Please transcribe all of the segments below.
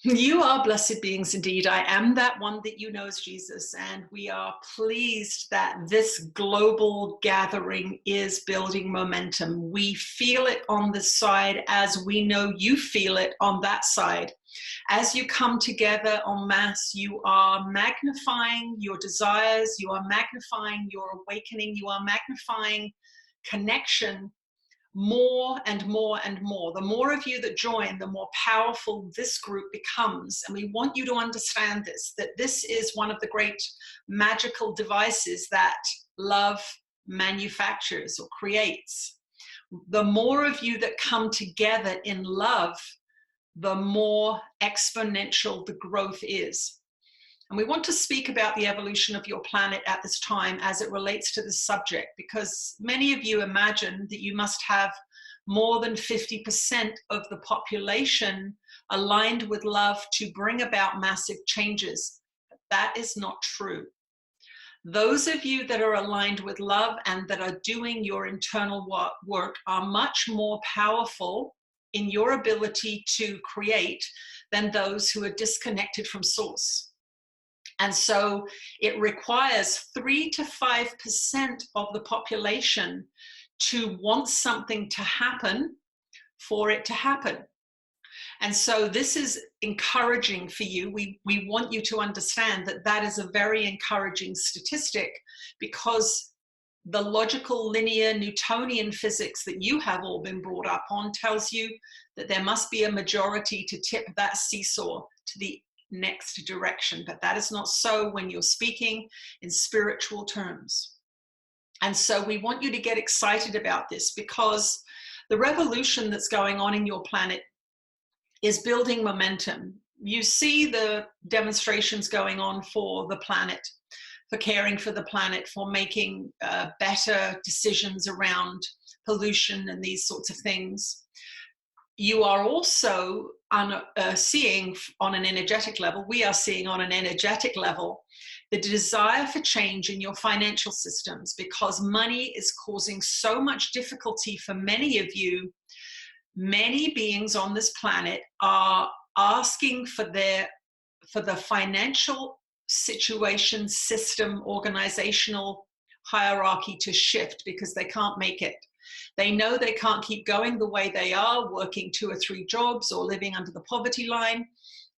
You are blessed beings indeed. I am that one that you know as Jesus, and we are pleased that this global gathering is building momentum. We feel it on this side as we know you feel it on that side. As you come together en masse, you are magnifying your desires, you are magnifying your awakening, you are magnifying connection more and more and more. The more of you that join, the more powerful this group becomes. And we want you to understand this, that this is one of the great magical devices that love manufactures or creates. The more of you that come together in love, the more exponential the growth is. And we want to speak about the evolution of your planet at this time as it relates to this subject, because many of you imagine that you must have more than 50% of the population aligned with love to bring about massive changes. That is not true. Those of you that are aligned with love and that are doing your internal work are much more powerful in your ability to create than those who are disconnected from source. And so it requires 3 to 5% of the population to want something to happen for it to happen. And so this is encouraging for you. We want you to understand that that is a very encouraging statistic, because the logical, linear, Newtonian physics that you have all been brought up on tells you that there must be a majority to tip that seesaw to the next direction. But that is not so when you're speaking in spiritual terms. And so we want you to get excited about this, because the revolution that's going on in your planet is building momentum. You see the demonstrations going on for the planet, for caring for the planet, for making better decisions around pollution and these sorts of things. You are also seeing on an energetic level, we are seeing on an energetic level, the desire for change in your financial systems, because money is causing so much difficulty for many of you. Many beings on this planet are asking for the financial situation, system, organizational hierarchy to shift, because they can't make it. They know they can't keep going the way they are, working 2 or 3 jobs or living under the poverty line.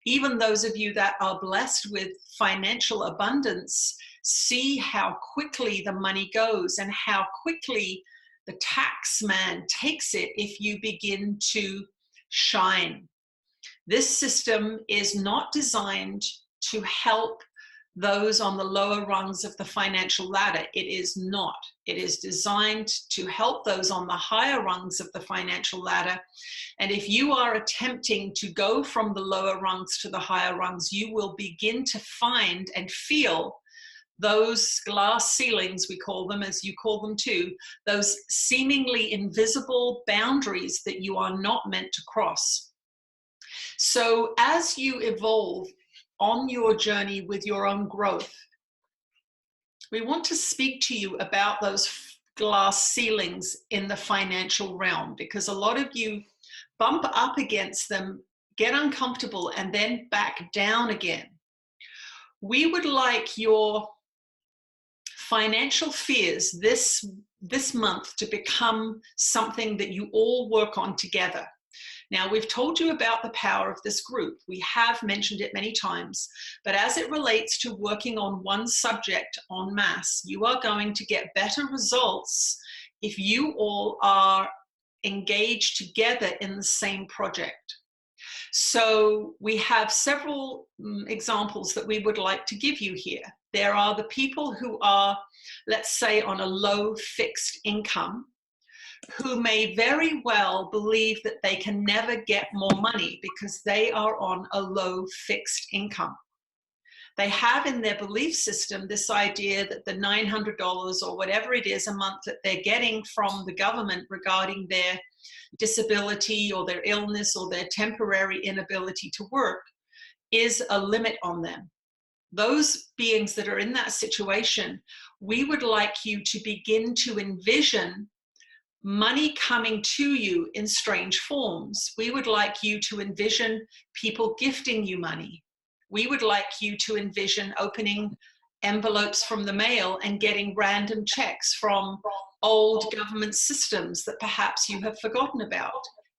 Even those of you that are blessed with financial abundance see how quickly the money goes and how quickly the tax man takes it if you begin to shine. This system is not designed to help those on the lower rungs of the financial ladder. It is not. It is designed to help those on the higher rungs of the financial ladder. And if you are attempting to go from the lower rungs to the higher rungs, you will begin to find and feel those glass ceilings, we call them, as you call them too, those seemingly invisible boundaries that you are not meant to cross. So as you evolve on your journey with your own growth, we want to speak to you about those glass ceilings in the financial realm, because a lot of you bump up against them, get uncomfortable, and then back down again. We would like your financial fears this month to become something that you all work on together. Now, we've told you about the power of this group. We have mentioned it many times, but as it relates to working on one subject en masse, you are going to get better results if you all are engaged together in the same project. So we have several examples that we would like to give you here. There are the people who are, let's say, on a low fixed income, who may very well believe that they can never get more money because they are on a low fixed income. They have in their belief system this idea that the $900 or whatever it is a month that they're getting from the government regarding their disability or their illness or their temporary inability to work is a limit on them. Those beings that are in that situation, we would like you to begin to envision money coming to you in strange forms. We would like you to envision people gifting you money. We would like you to envision opening envelopes from the mail and getting random checks from old government systems that perhaps you have forgotten about.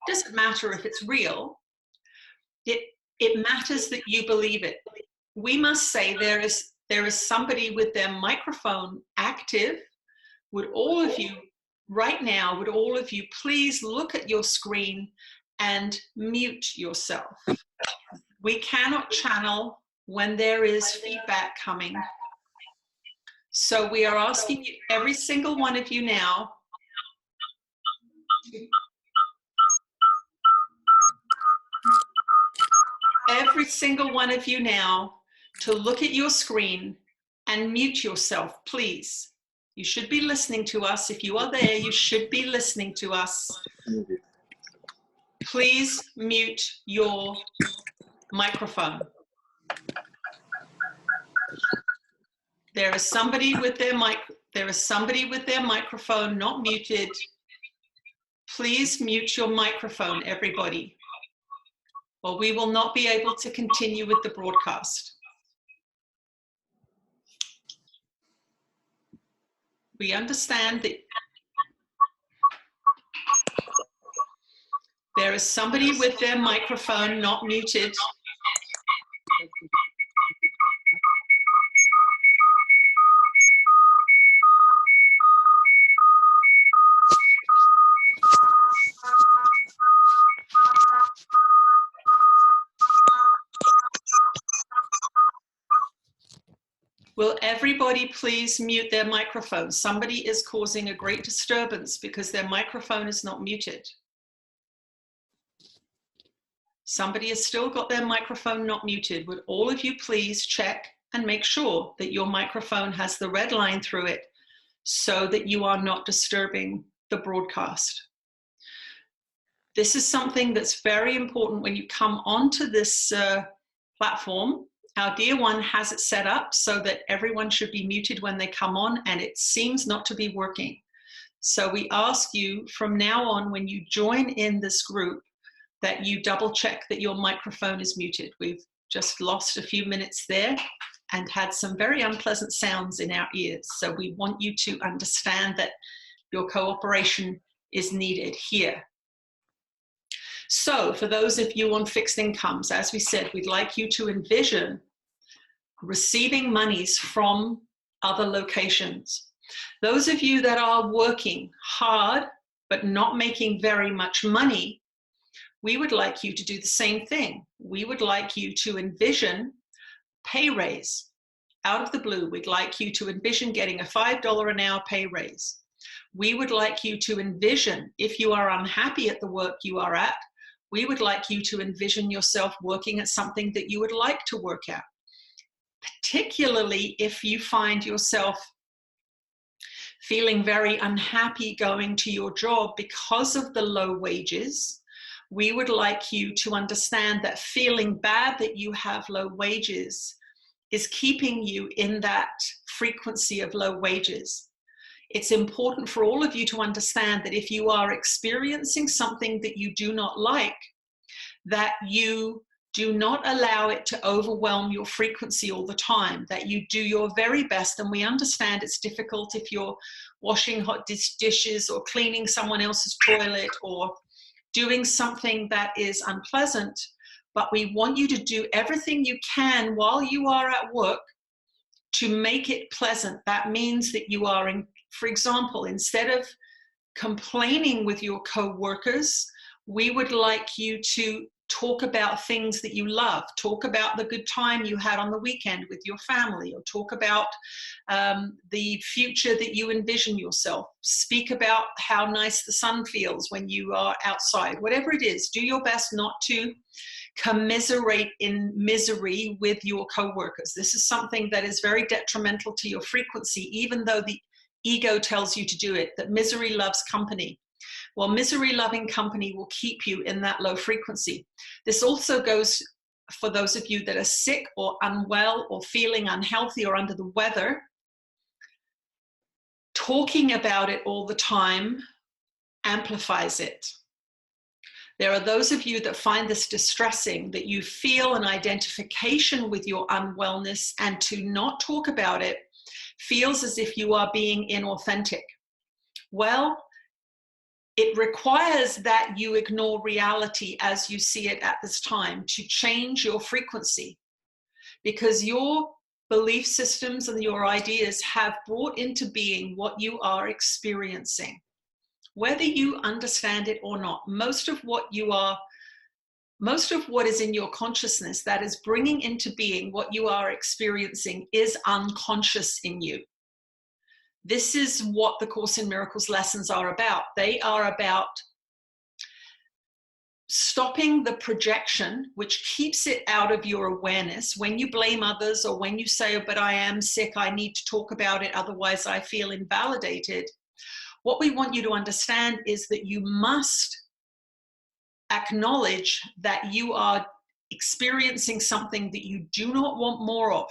It doesn't matter if it's real. It matters that you believe it. We must say there is somebody with their microphone active. Would all of you right now, would all of you please look at your screen and mute yourself? We cannot channel when there is feedback coming. So we are asking you, every single one of you now, to look at your screen and mute yourself, please. You should be listening to us. If you are there, you should be listening to us. Please mute your microphone. There is somebody with their microphone not muted. Please mute your microphone, everybody, or we will not be able to continue with the broadcast. We understand that there is somebody with their microphone not muted. Will everybody please mute their microphone? Somebody is causing a great disturbance because their microphone is not muted. Somebody has still got their microphone not muted. Would all of you please check and make sure that your microphone has the red line through it so that you are not disturbing the broadcast? This is something that's very important when you come onto this platform. Our dear one has it set up so that everyone should be muted when they come on, and it seems not to be working. So we ask you from now on, when you join in this group, that you double check that your microphone is muted. We've just lost a few minutes there and had some very unpleasant sounds in our ears. So we want you to understand that your cooperation is needed here. So for those of you on fixed incomes, as we said, we'd like you to envision receiving monies from other locations. Those of you that are working hard but not making very much money, we would like you to do the same thing. We would like you to envision pay raise out of the blue. We'd like you to envision getting a $5 an hour pay raise. We would like you to envision, if you are unhappy at the work you are at, we would like you to envision yourself working at something that you would like to work at. Particularly if you find yourself feeling very unhappy going to your job because of the low wages, we would like you to understand that feeling bad that you have low wages is keeping you in that frequency of low wages. It's important for all of you to understand that if you are experiencing something that you do not like, that you do not allow it to overwhelm your frequency all the time, that you do your very best. And we understand it's difficult if you're washing hot dishes or cleaning someone else's toilet or doing something that is unpleasant, but we want you to do everything you can while you are at work to make it pleasant. That means that you are, for example, instead of complaining with your co-workers, we would like you to talk about things that you love. Talk about the good time you had on the weekend with your family, or talk about the future that you envision yourself. Speak about how nice the sun feels when you are outside. Whatever it is, do your best not to commiserate in misery with your co-workers. This is something that is very detrimental to your frequency, even though the ego tells you to do it, that misery loves company. Well, misery-loving company will keep you in that low frequency. This also goes for those of you that are sick or unwell or feeling unhealthy or under the weather. Talking about it all the time amplifies it. There are those of you that find this distressing, that you feel an identification with your unwellness, and to not talk about it feels as if you are being inauthentic. Well, it requires that you ignore reality as you see it at this time to change your frequency, because your belief systems and your ideas have brought into being what you are experiencing. Whether you understand it or not, most of what is in your consciousness that is bringing into being what you are experiencing is unconscious in you. This is what the Course in Miracles lessons are about. They are about stopping the projection, which keeps it out of your awareness. When you blame others, or when you say, oh, but I am sick, I need to talk about it, otherwise I feel invalidated. What we want you to understand is that you must acknowledge that you are experiencing something that you do not want more of.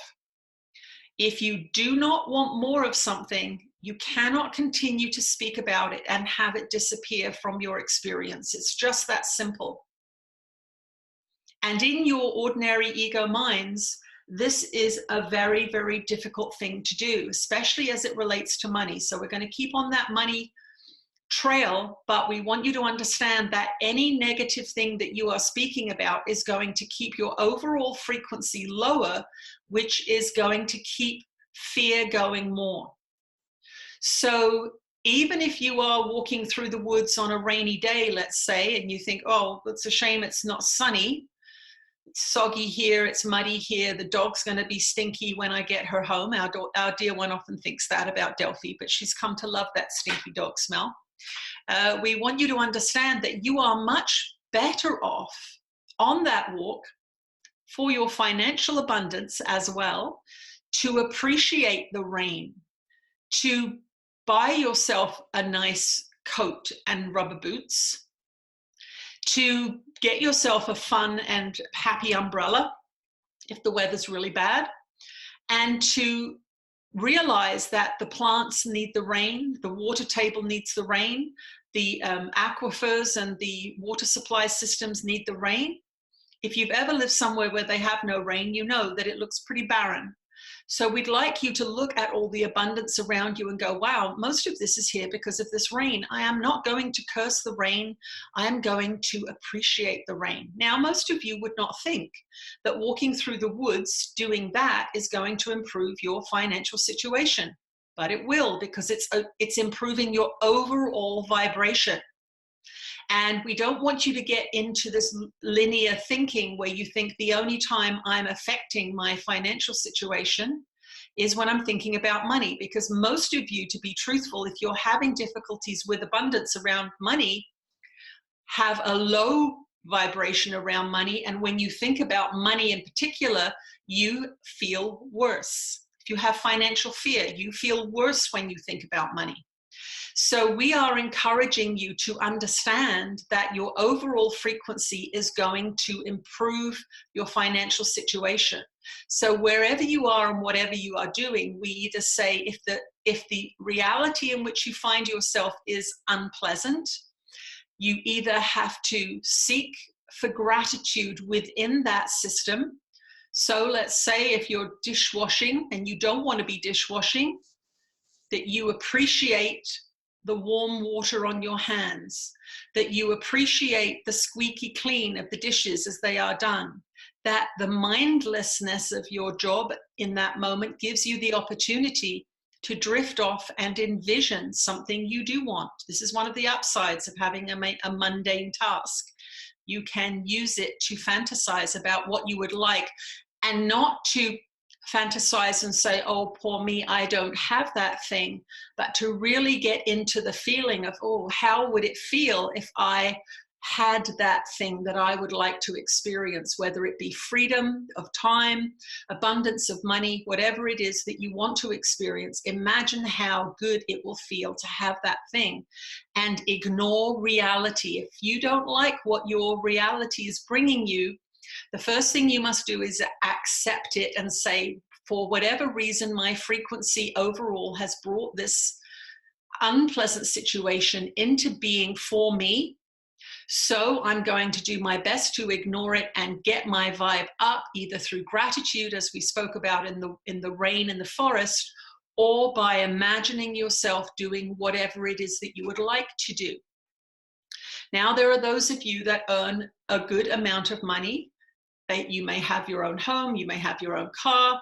If you do not want more of something, you cannot continue to speak about it and have it disappear from your experience. It's just that simple. And in your ordinary ego minds, this is a very, very difficult thing to do, especially as it relates to money. So we're going to keep on that money trail, but we want you to understand that any negative thing that you are speaking about is going to keep your overall frequency lower, which is going to keep fear going more. So even if you are walking through the woods on a rainy day, let's say, and you think, oh, it's a shame it's not sunny, it's soggy here, it's muddy here, the dog's going to be stinky when I get her home. Our dear one often thinks that about Delphi, but she's come to love that stinky dog smell. We want you to understand that you are much better off on that walk for your financial abundance as well, to appreciate the rain, to buy yourself a nice coat and rubber boots, to get yourself a fun and happy umbrella if the weather's really bad, and to realize that the plants need the rain, the water table needs the rain, the aquifers and the water supply systems need the rain. If you've ever lived somewhere where they have no rain, you know that it looks pretty barren. So we'd like you to look at all the abundance around you and go, wow, most of this is here because of this rain. I am not going to curse the rain. I am going to appreciate the rain. Now, most of you would not think that walking through the woods doing that is going to improve your financial situation, but it will, because it's improving your overall vibration. And we don't want you to get into this linear thinking where you think the only time I'm affecting my financial situation is when I'm thinking about money. Because most of you, to be truthful, if you're having difficulties with abundance around money, have a low vibration around money. And when you think about money in particular, you feel worse. If you have financial fear, you feel worse when you think about money. So we are encouraging you to understand that your overall frequency is going to improve your financial situation. So wherever you are and whatever you are doing, we either say if the reality in which you find yourself is unpleasant, you either have to seek for gratitude within that system. So let's say if you're dishwashing and you don't want to be dishwashing, that you appreciate the warm water on your hands, that you appreciate the squeaky clean of the dishes as they are done, that the mindlessness of your job in that moment gives you the opportunity to drift off and envision something you do want. This is one of the upsides of having a mundane task. You can use it to fantasize about what you would like, and not to fantasize and say, oh, poor me, I don't have that thing, but to really get into the feeling of, oh, how would it feel if I had that thing that I would like to experience, whether it be freedom of time, abundance of money, whatever it is that you want to experience. Imagine how good it will feel to have that thing, and ignore reality. If you don't like what your reality is bringing you, the first thing you must do is accept it and say, for whatever reason, my frequency overall has brought this unpleasant situation into being for me. So I'm going to do my best to ignore it and get my vibe up, either through gratitude, as we spoke about in the rain in the forest, or by imagining yourself doing whatever it is that you would like to do. Now, there are those of you that earn a good amount of money. You may have your own home, you may have your own car,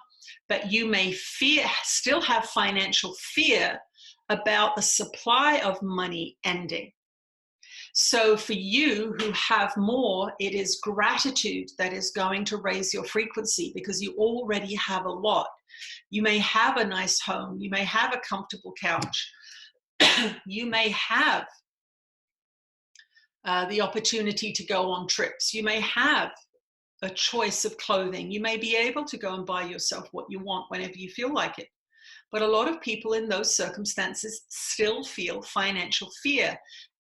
but you may still have financial fear about the supply of money ending. So for you who have more, it is gratitude that is going to raise your frequency, because you already have a lot. You may have a nice home, you may have a comfortable couch, you may have the opportunity to go on trips, you may have a choice of clothing, you may be able to go and buy yourself what you want whenever you feel like it. But a lot of people in those circumstances still feel financial fear,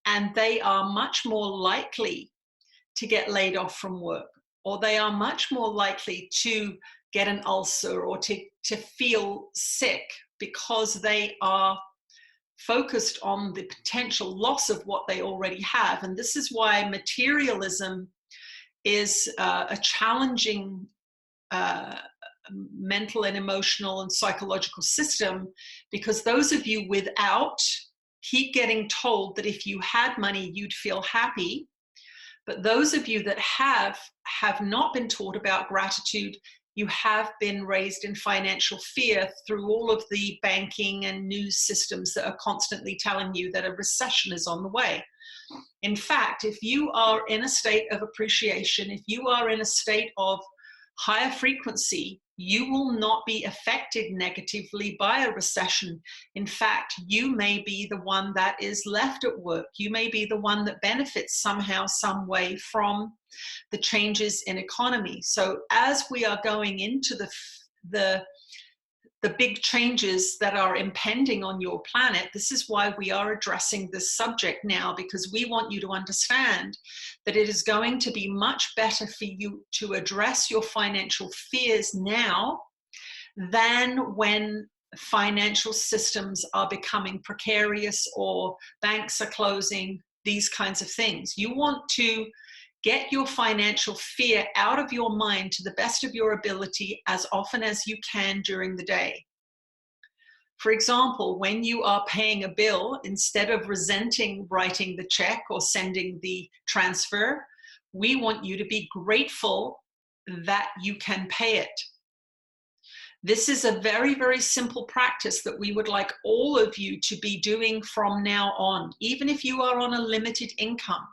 and they are much more likely to get laid off from work, or they are much more likely to get an ulcer or to feel sick, because they are focused on the potential loss of what they already have. And this is why materialism is a challenging mental and emotional and psychological system, because those of you without keep getting told that if you had money, you'd feel happy. But those of you that have not been taught about gratitude. You have been raised in financial fear through all of the banking and news systems that are constantly telling you that a recession is on the way. In fact, if you are in a state of appreciation, if you are in a state of higher frequency, you will not be affected negatively by a recession. In fact, you may be the one that is left at work. You may be the one that benefits somehow, some way from the changes in economy. So as we are going into the big changes that are impending on your planet, this is why we are addressing this subject now, because we want you to understand that it is going to be much better for you to address your financial fears now than when financial systems are becoming precarious or banks are closing, these kinds of things. You want to get your financial fear out of your mind to the best of your ability as often as you can during the day. For example, when you are paying a bill, instead of resenting writing the check or sending the transfer, we want you to be grateful that you can pay it. This is a very, very simple practice that we would like all of you to be doing from now on, even if you are on a limited income.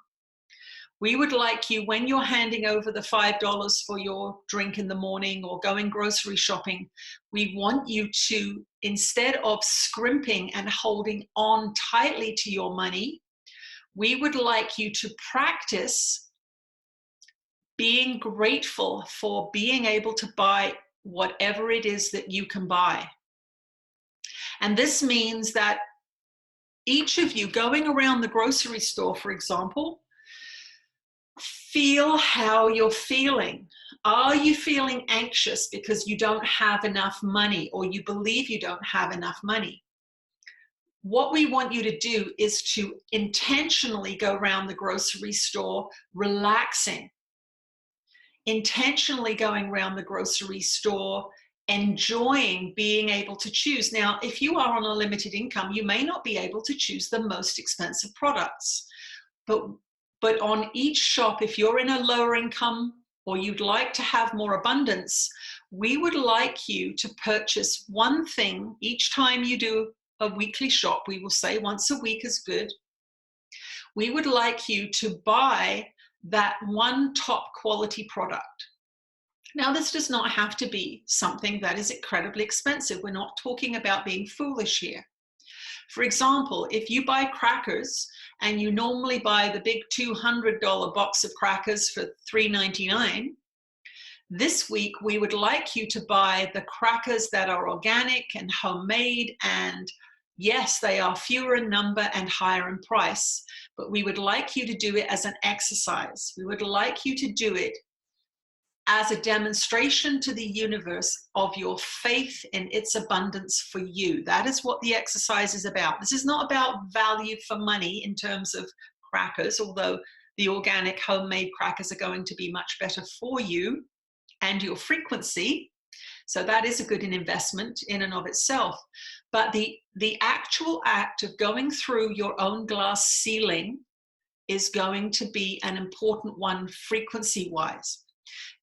We would like you, when you're handing over the $5 for your drink in the morning or going grocery shopping, we want you to, instead of scrimping and holding on tightly to your money, we would like you to practice being grateful for being able to buy whatever it is that you can buy. And this means that each of you going around the grocery store, for example, feel how you're feeling. Are you feeling anxious because you don't have enough money, or you believe you don't have enough money? What we want you to do is to intentionally go around the grocery store relaxing, intentionally going around the grocery store enjoying being able to choose. Now, if you are on a limited income, you may not be able to choose the most expensive products, but on each shop, if you're in a lower income or you'd like to have more abundance, we would like you to purchase one thing each time you do a weekly shop. We will say once a week is good. We would like you to buy that one top quality product. Now, this does not have to be something that is incredibly expensive. We're not talking about being foolish here. For example, if you buy crackers and you normally buy the big $200 box of crackers for $3.99, this week we would like you to buy the crackers that are organic and homemade, and yes, they are fewer in number and higher in price, but we would like you to do it as an exercise. We would like you to do it as a demonstration to the universe of your faith in its abundance for you. That is what the exercise is about. This is not about value for money in terms of crackers, although the organic homemade crackers are going to be much better for you and your frequency. So that is a good investment in and of itself. But the actual act of going through your own glass ceiling is going to be an important one frequency-wise.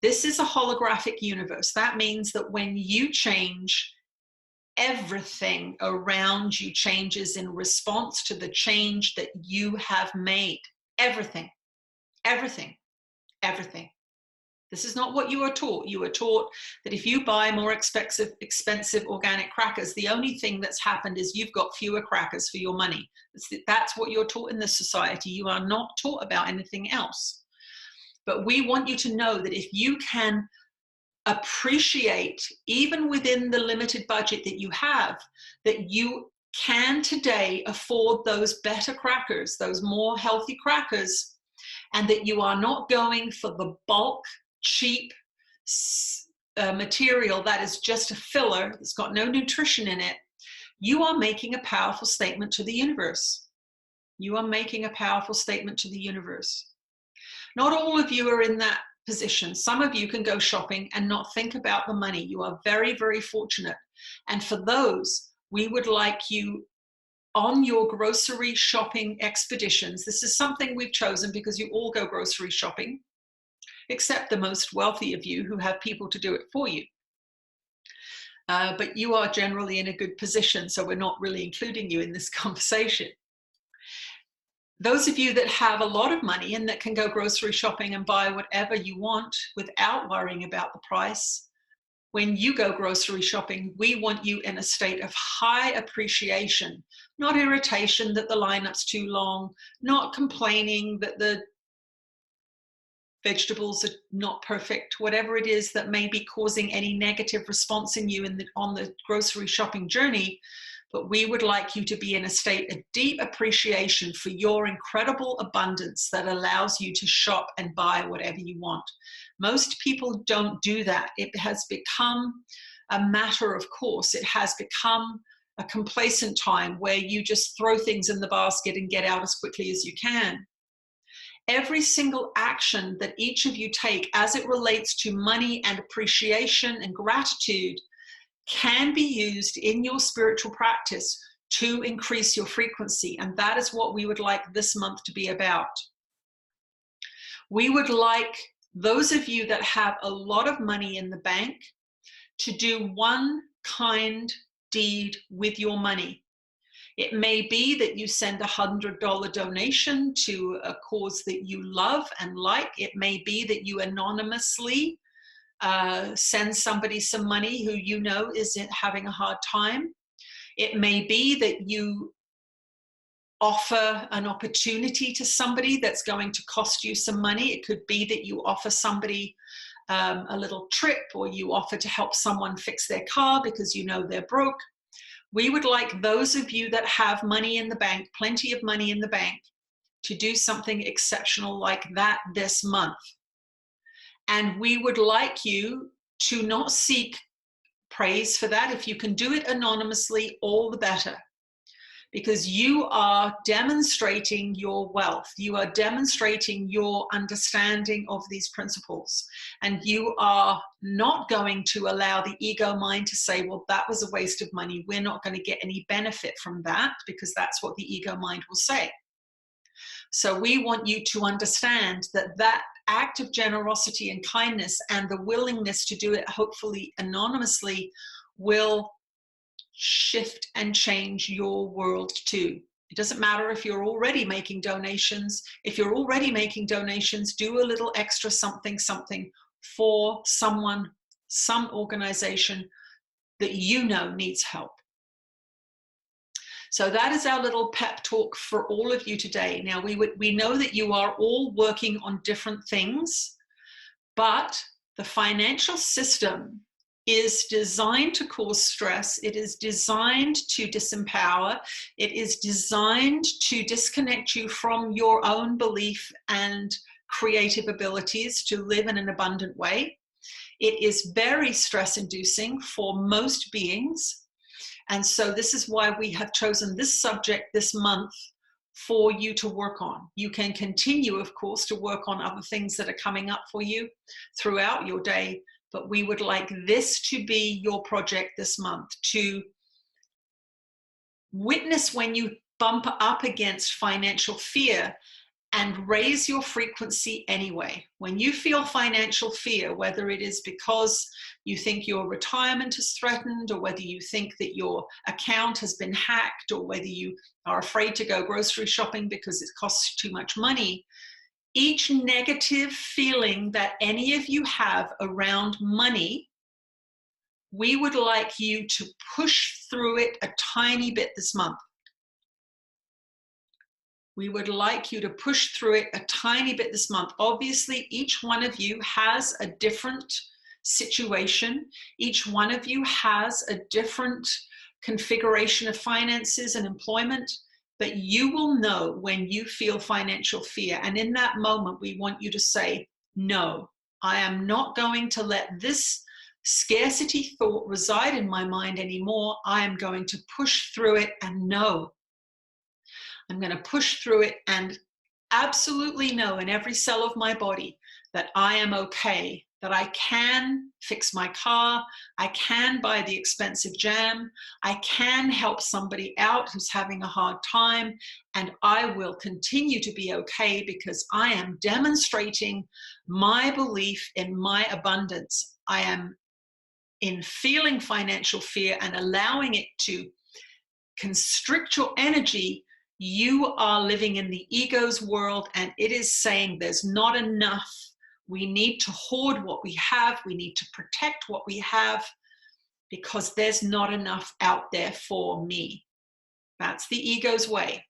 This is a holographic universe. That means that when you change, everything around you changes in response to the change that you have made. Everything, everything, everything. This is not what you are taught. You are taught that if you buy more expensive organic crackers, the only thing that's happened is you've got fewer crackers for your money. That's what you're taught in this society. You are not taught about anything else. But we want you to know that if you can appreciate, even within the limited budget that you have, that you can today afford those better crackers, those more healthy crackers, and that you are not going for the bulk, cheap material that is just a filler, that's got no nutrition in it, you are making a powerful statement to the universe. You are making a powerful statement to the universe. Not all of you are in that position. Some of you can go shopping and not think about the money. You are very, very fortunate. And for those, we would like you on your grocery shopping expeditions. This is something we've chosen because you all go grocery shopping, except the most wealthy of you who have people to do it for you. But you are generally in a good position, so we're not really including you in this conversation. Those of you that have a lot of money and that can go grocery shopping and buy whatever you want without worrying about the price, when you go grocery shopping, we want you in a state of high appreciation, not irritation that the lineup's too long, not complaining that the vegetables are not perfect, whatever it is that may be causing any negative response in you on the grocery shopping journey. But we would like you to be in a state of deep appreciation for your incredible abundance that allows you to shop and buy whatever you want. Most people don't do that. It has become a matter of course. It has become a complacent time where you just throw things in the basket and get out as quickly as you can. Every single action that each of you take as it relates to money and appreciation and gratitude can be used in your spiritual practice to increase your frequency. And that is what we would like this month to be about. We would like those of you that have a lot of money in the bank to do one kind deed with your money. It may be that you send a $100 donation to a cause that you love and like. It may be that you anonymously send somebody some money who you know is having a hard time. It may be that you offer an opportunity to somebody that's going to cost you some money. It could be that you offer somebody a little trip, or you offer to help someone fix their car because you know they're broke. We would like those of you that have money in the bank, plenty of money in the bank, to do something exceptional like that this month. And we would like you to not seek praise for that. If you can do it anonymously, all the better. Because you are demonstrating your wealth. You are demonstrating your understanding of these principles. And you are not going to allow the ego mind to say, well, that was a waste of money. We're not going to get any benefit from that, because that's what the ego mind will say. So we want you to understand that that act of generosity and kindness and the willingness to do it, hopefully anonymously, will shift and change your world too. It doesn't matter if you're already making donations. If you're already making donations, do a little extra something for someone, some organization that you know needs help. So that is our little pep talk for all of you today. Now, we know that you are all working on different things, but the financial system is designed to cause stress. It is designed to disempower. It is designed to disconnect you from your own belief and creative abilities to live in an abundant way. It is very stress-inducing for most beings. And so this is why we have chosen this subject this month for you to work on. You can continue, of course, to work on other things that are coming up for you throughout your day, but we would like this to be your project this month, to witness when you bump up against financial fear and raise your frequency anyway. When you feel financial fear, whether it is because you think your retirement is threatened, or whether you think that your account has been hacked, or whether you are afraid to go grocery shopping because it costs too much money, each negative feeling that any of you have around money, we would like you to push through it a tiny bit this month. We would like you to push through it a tiny bit this month. Obviously, each one of you has a different situation. Each one of you has a different configuration of finances and employment, but you will know when you feel financial fear. And in that moment, we want you to say, no, I am not going to let this scarcity thought reside in my mind anymore. I am going to push through it and know. I'm going to push through it and absolutely know in every cell of my body that I am okay, that I can fix my car, I can buy the expensive jam, I can help somebody out who's having a hard time, and I will continue to be okay because I am demonstrating my belief in my abundance. I am in feeling financial fear and allowing it to constrict your energy. You are living in the ego's world, and it is saying there's not enough. We need to hoard what we have. We need to protect what we have because there's not enough out there for me. That's the ego's way.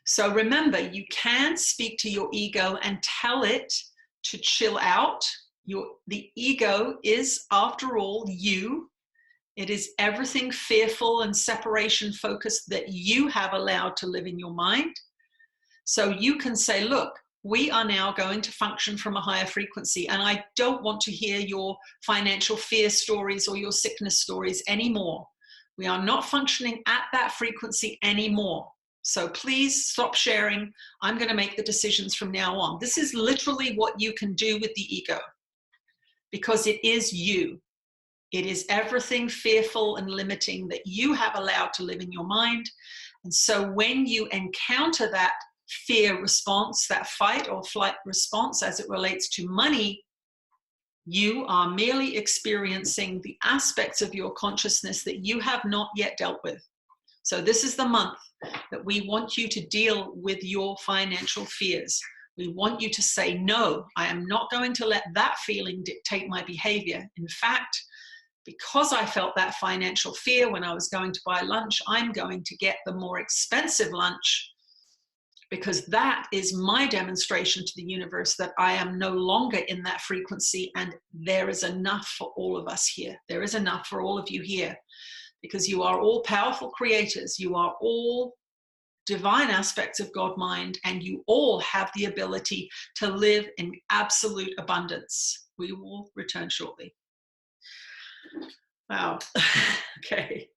So remember, you can speak to your ego and tell it to chill out. The ego is, after all, you. It is everything fearful and separation focused that you have allowed to live in your mind. So you can say, look, we are now going to function from a higher frequency, and I don't want to hear your financial fear stories or your sickness stories anymore. We are not functioning at that frequency anymore. So please stop sharing. I'm going to make the decisions from now on. This is literally what you can do with the ego, because it is you. It is everything fearful and limiting that you have allowed to live in your mind. And so when you encounter that fear response, that fight or flight response as it relates to money, you are merely experiencing the aspects of your consciousness that you have not yet dealt with. So this is the month that we want you to deal with your financial fears. We want you to say, no, I am not going to let that feeling dictate my behavior. In fact, because I felt that financial fear when I was going to buy lunch, I'm going to get the more expensive lunch, because that is my demonstration to the universe that I am no longer in that frequency, and there is enough for all of us here. There is enough for all of you here, because you are all powerful creators. You are all divine aspects of God mind, and you all have the ability to live in absolute abundance. We will return shortly. Wow. Okay.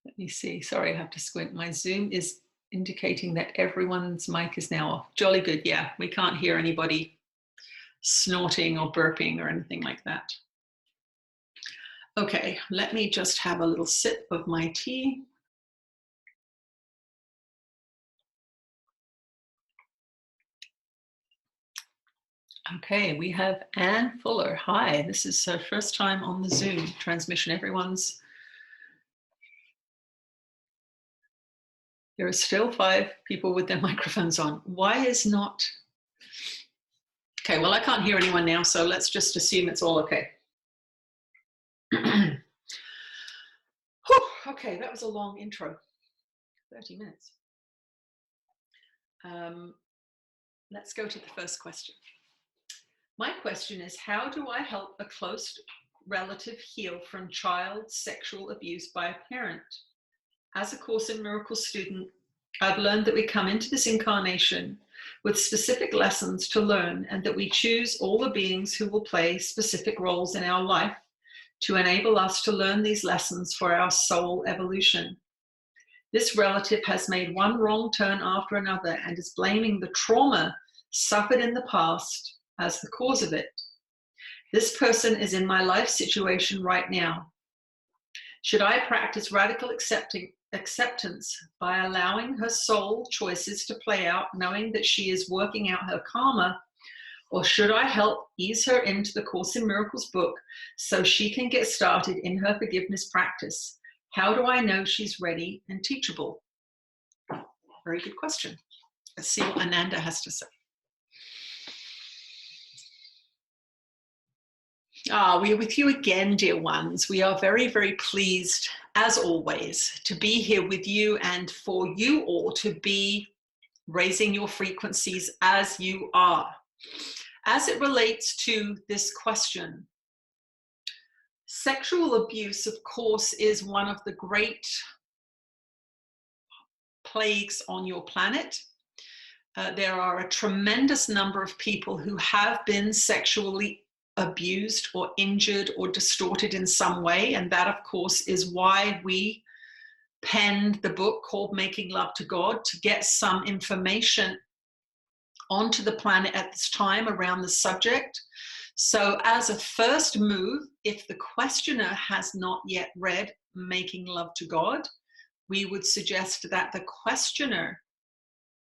Let me see. Sorry, I have to squint. My Zoom is indicating that everyone's mic is now off. Jolly good. Yeah, we can't hear anybody snorting or burping or anything like that. Okay, let me just have a little sip of my tea. Okay, we have Anne Fuller. Hi, this is her first time on the Zoom transmission. There are still 5 people with their microphones on. Why is not? Okay, well, I can't hear anyone now, so let's just assume it's all okay. Okay, that was a long intro, 30 minutes. Let's go to the first question. My question is, how do I help a close relative heal from child sexual abuse by a parent? As a Course in Miracles student, I've learned that we come into this incarnation with specific lessons to learn, and that we choose all the beings who will play specific roles in our life to enable us to learn these lessons for our soul evolution. This relative has made one wrong turn after another and is blaming the trauma suffered in the past as the cause of it. This person is in my life situation right now. Should I practice radical acceptance by allowing her soul choices to play out, knowing that she is working out her karma, or should I help ease her into the Course in Miracles book so she can get started in her forgiveness practice? How do I know she's ready and teachable? Very good question. Let's see what Ananda has to say. We are with you again, dear ones. We are very, very pleased, as always, to be here with you and for you all to be raising your frequencies as you are. As it relates to this question, sexual abuse, of course, is one of the great plagues on your planet. There are a tremendous number of people who have been sexually abused or injured or distorted in some way, and that, of course, is why we penned the book called Making Love to God, to get some information onto the planet at this time around the subject. So as a first move, if the questioner has not yet read Making Love to God, we would suggest that the questioner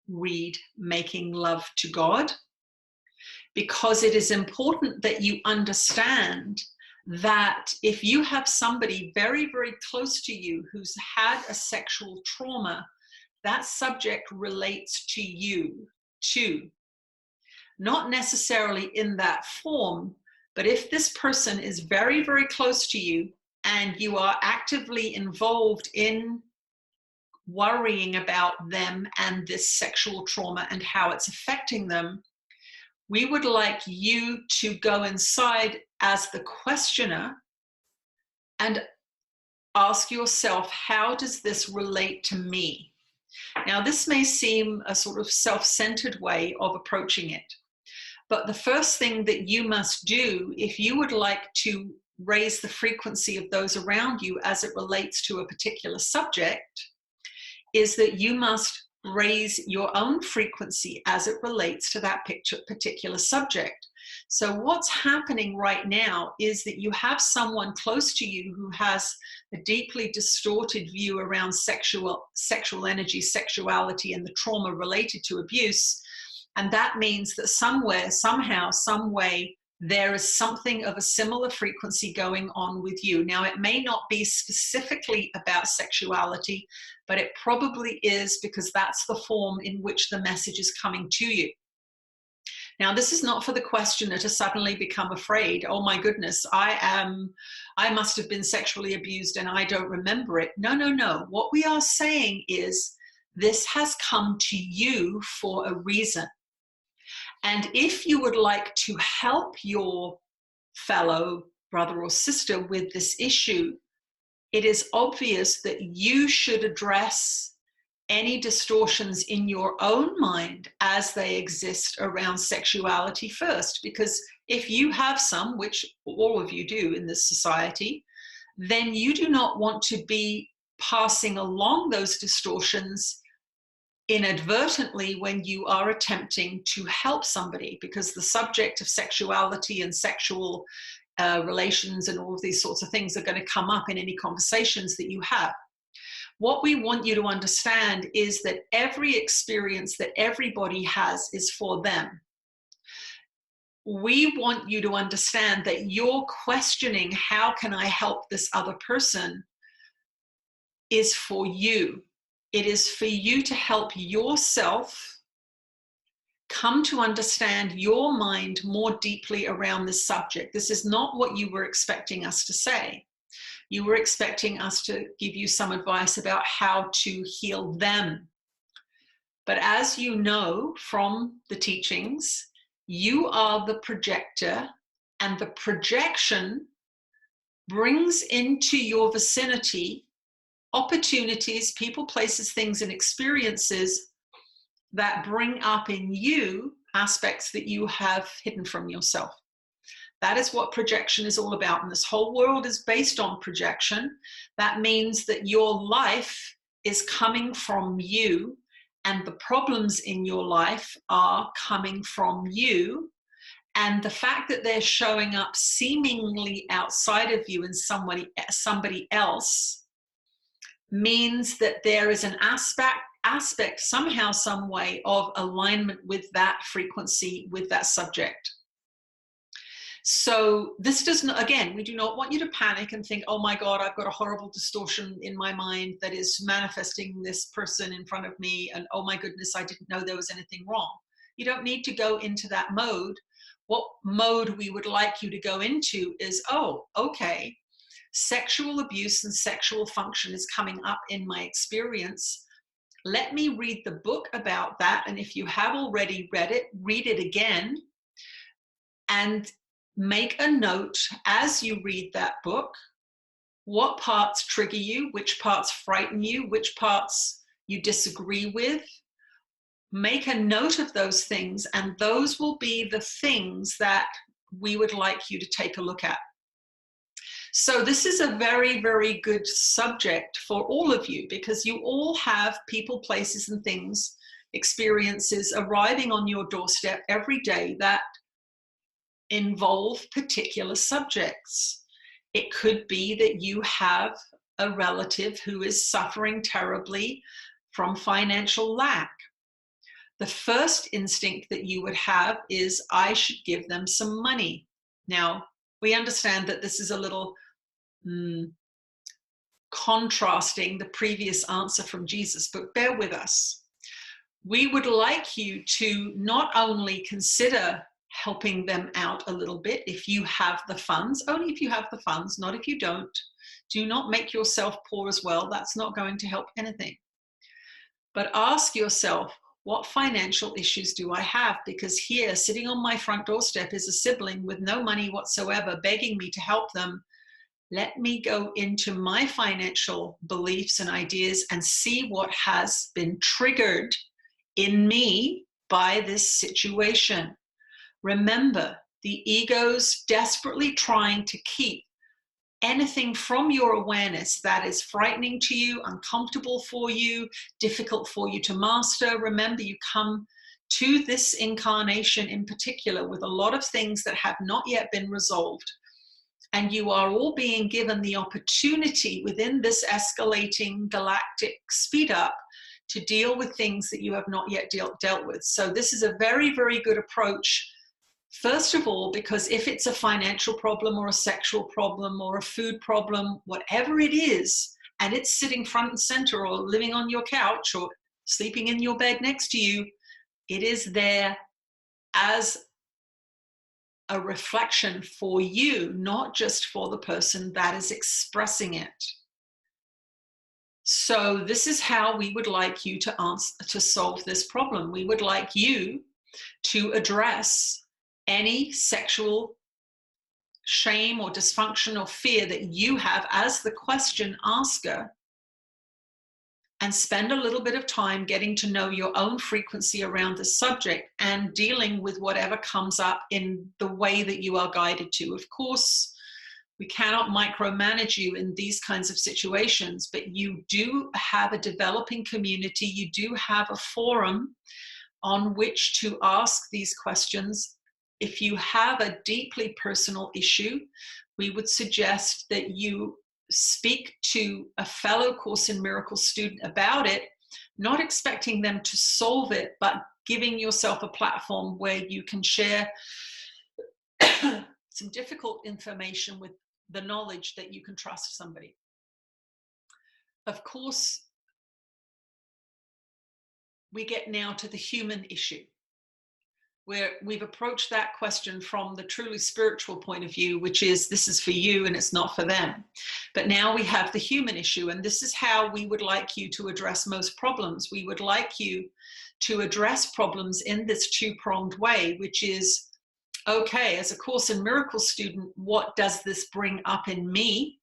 read Making Love to God, because it is important that you understand that if you have somebody very, very close to you who's had a sexual trauma, that subject relates to you too. Not necessarily in that form, but if this person is very, very close to you and you are actively involved in worrying about them and this sexual trauma and how it's affecting them, we would like you to go inside as the questioner and ask yourself, how does this relate to me? Now, this may seem a sort of self-centered way of approaching it, but the first thing that you must do if you would like to raise the frequency of those around you as it relates to a particular subject is that you must raise your own frequency as it relates to that particular subject. So what's happening right now is that you have someone close to you who has a deeply distorted view around sexual energy, sexuality, and the trauma related to abuse. And that means that somewhere, somehow, some way, there is something of a similar frequency going on with you. Now, it may not be specifically about sexuality, but it probably is, because that's the form in which the message is coming to you. Now, this is not for the questioner to suddenly become afraid. Oh my goodness, I must have been sexually abused and I don't remember it. No, no, no. What we are saying is this has come to you for a reason. And if you would like to help your fellow brother or sister with this issue, it is obvious that you should address any distortions in your own mind as they exist around sexuality first. Because if you have some, which all of you do in this society, then you do not want to be passing along those distortions inadvertently when you are attempting to help somebody, because the subject of sexuality and sexual relations and all of these sorts of things are going to come up in any conversations that you have. What we want you to understand is that every experience that everybody has is for them. We want you to understand that you're questioning, how can I help this other person, is for you. It is for you to help yourself come to understand your mind more deeply around this subject. This is not what you were expecting us to say. You were expecting us to give you some advice about how to heal them. But as you know from the teachings, you are the projector, and the projection brings into your vicinity opportunities, people, places, things, and experiences that bring up in you aspects that you have hidden from yourself. That is what projection is all about. And this whole world is based on projection. That means that your life is coming from you, and the problems in your life are coming from you. And the fact that they're showing up seemingly outside of you in somebody else means that there is an aspect somehow, some way of alignment with that frequency, with that subject. So this does not, again, we do not want you to panic and think, oh my God, I've got a horrible distortion in my mind that is manifesting this person in front of me, and oh my goodness, I didn't know there was anything wrong. You don't need to go into that mode. What mode we would like you to go into is, oh, okay, sexual abuse and sexual function is coming up in my experience. Let me read the book about that. And if you have already read it, read it again and make a note as you read that book, what parts trigger you, which parts frighten you, which parts you disagree with. Make a note of those things, and those will be the things that we would like you to take a look at. So this is a very, very good subject for all of you, because you all have people, places, and things, experiences arriving on your doorstep every day that involve particular subjects. It could be that you have a relative who is suffering terribly from financial lack. The first instinct that you would have is, I should give them some money. Now, we understand that this is a little contrasting the previous answer from Jesus, but bear with us. We would like you to not only consider helping them out a little bit if you have the funds, only if you have the funds, not if you don't. Do not make yourself poor as well. That's not going to help anything. But ask yourself, what financial issues do I have? Because here, sitting on my front doorstep, is a sibling with no money whatsoever, begging me to help them. Let me go into my financial beliefs and ideas and see what has been triggered in me by this situation. Remember, the ego's desperately trying to keep anything from your awareness that is frightening to you, uncomfortable for you, difficult for you to master. Remember, you come to this incarnation in particular with a lot of things that have not yet been resolved. And you are all being given the opportunity within this escalating galactic speed up to deal with things that you have not yet dealt with. So this is a very, very good approach. First of all, because if it's a financial problem or a sexual problem or a food problem, whatever it is, and it's sitting front and center or living on your couch or sleeping in your bed next to you, it is there as a reflection for you, not just for the person that is expressing it. So this is how we would like you to solve this problem. We would like you to address any sexual shame or dysfunction or fear that you have as the question asker, and spend a little bit of time getting to know your own frequency around the subject and dealing with whatever comes up in the way that you are guided to. Of course, we cannot micromanage you in these kinds of situations, but you do have a developing community. You do have a forum on which to ask these questions. If you have a deeply personal issue, we would suggest that you speak to a fellow Course in Miracles student about it, not expecting them to solve it, but giving yourself a platform where you can share some difficult information with the knowledge that you can trust somebody. Of course, we get now to the human issue, where we've approached that question from the truly spiritual point of view, which is, this is for you and it's not for them. But now we have the human issue, and this is how we would like you to address most problems. We would like you to address problems in this two-pronged way, which is, okay, as a Course in Miracles student, what does this bring up in me?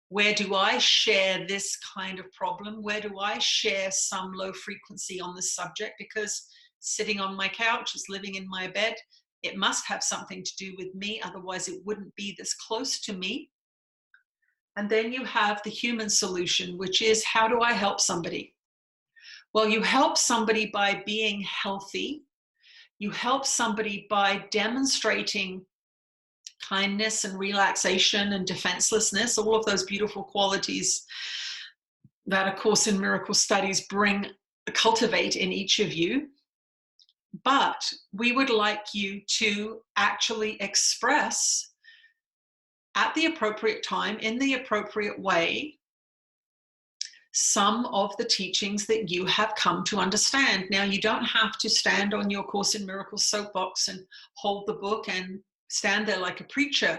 Where do I share this kind of problem? Where do I share some low frequency on this subject? Because sitting on my couch is living in my bed. It must have something to do with me. Otherwise, it wouldn't be this close to me. And then you have the human solution, which is, how do I help somebody? Well, you help somebody by being healthy. You help somebody by demonstrating kindness and relaxation and defenselessness, all of those beautiful qualities that A Course in Miracles studies cultivate in each of you. But we would like you to actually express at the appropriate time, in the appropriate way, some of the teachings that you have come to understand. Now, you don't have to stand on your Course in Miracles soapbox and hold the book and stand there like a preacher,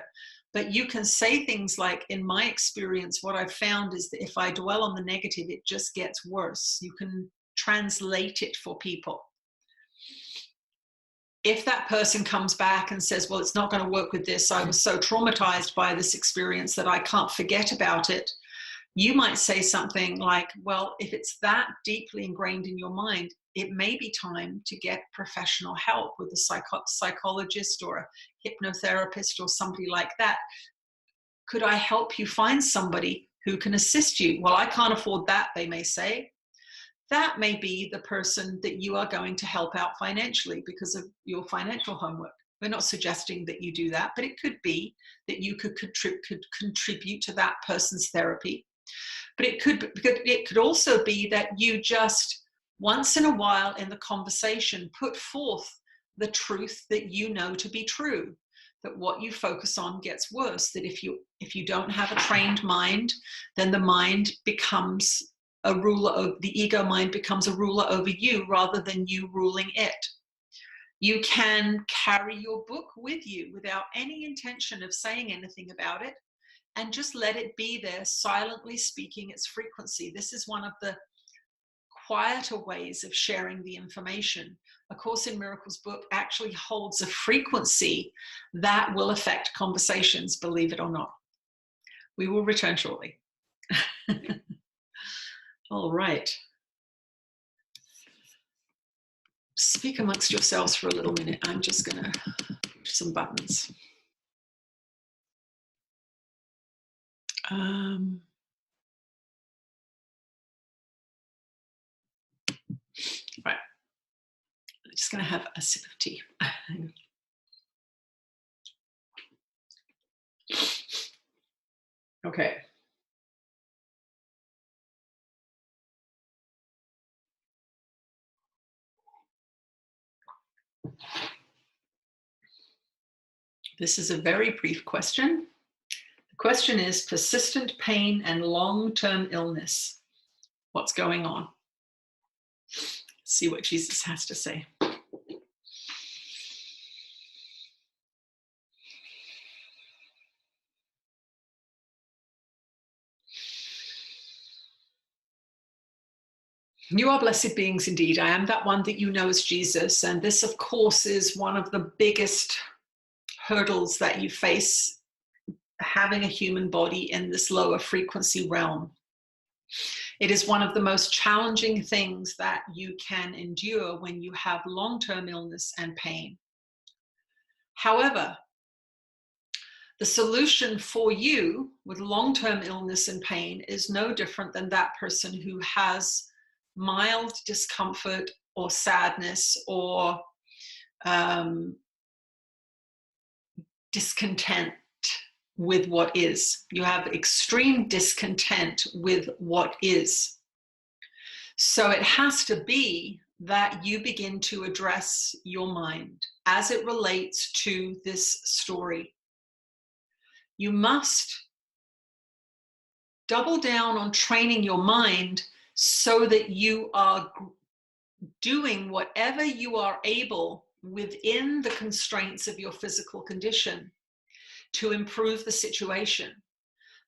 but you can say things like, in my experience, what I've found is that if I dwell on the negative, it just gets worse. You can translate it for people. If that person comes back and says, well, it's not going to work with this, I was so traumatized by this experience that I can't forget about it, you might say something like, well, if it's that deeply ingrained in your mind, it may be time to get professional help with a psychologist or a hypnotherapist or somebody like that. Could I help you find somebody who can assist you? Well, I can't afford that, they may say. That may be the person that you are going to help out financially because of your financial homework. We're not suggesting that you do that, but it could be that you could contribute to that person's therapy. But it could also be that you just once in a while in the conversation put forth the truth that you know to be true, that what you focus on gets worse, that if you don't have a trained mind, then the mind becomes a ruler of the ego mind becomes a ruler over you rather than you ruling it. You can carry your book with you without any intention of saying anything about it, and just let it be there, silently speaking its frequency. This is one of the quieter ways of sharing the information. A Course in Miracles book actually holds a frequency that will affect conversations, believe it or not. We will return shortly. All right. Speak amongst yourselves for a little minute. I'm just going to push some buttons. Right. I'm just going to have a sip of tea. Okay. This is a very brief question. The question is persistent pain and long-term illness. What's going on? Let's see what Jesus has to say. You are blessed beings indeed. I am that one that you know as Jesus. And this, of course, is one of the biggest hurdles that you face having a human body in this lower frequency realm. It is one of the most challenging things that you can endure when you have long-term illness and pain. However, the solution for you with long-term illness and pain is no different than that person who has mild discomfort or sadness or discontent with what is. You have extreme discontent with what is. So it has to be that you begin to address your mind as it relates to this story. You must double down on training your mind so that you are doing whatever you are able within the constraints of your physical condition to improve the situation.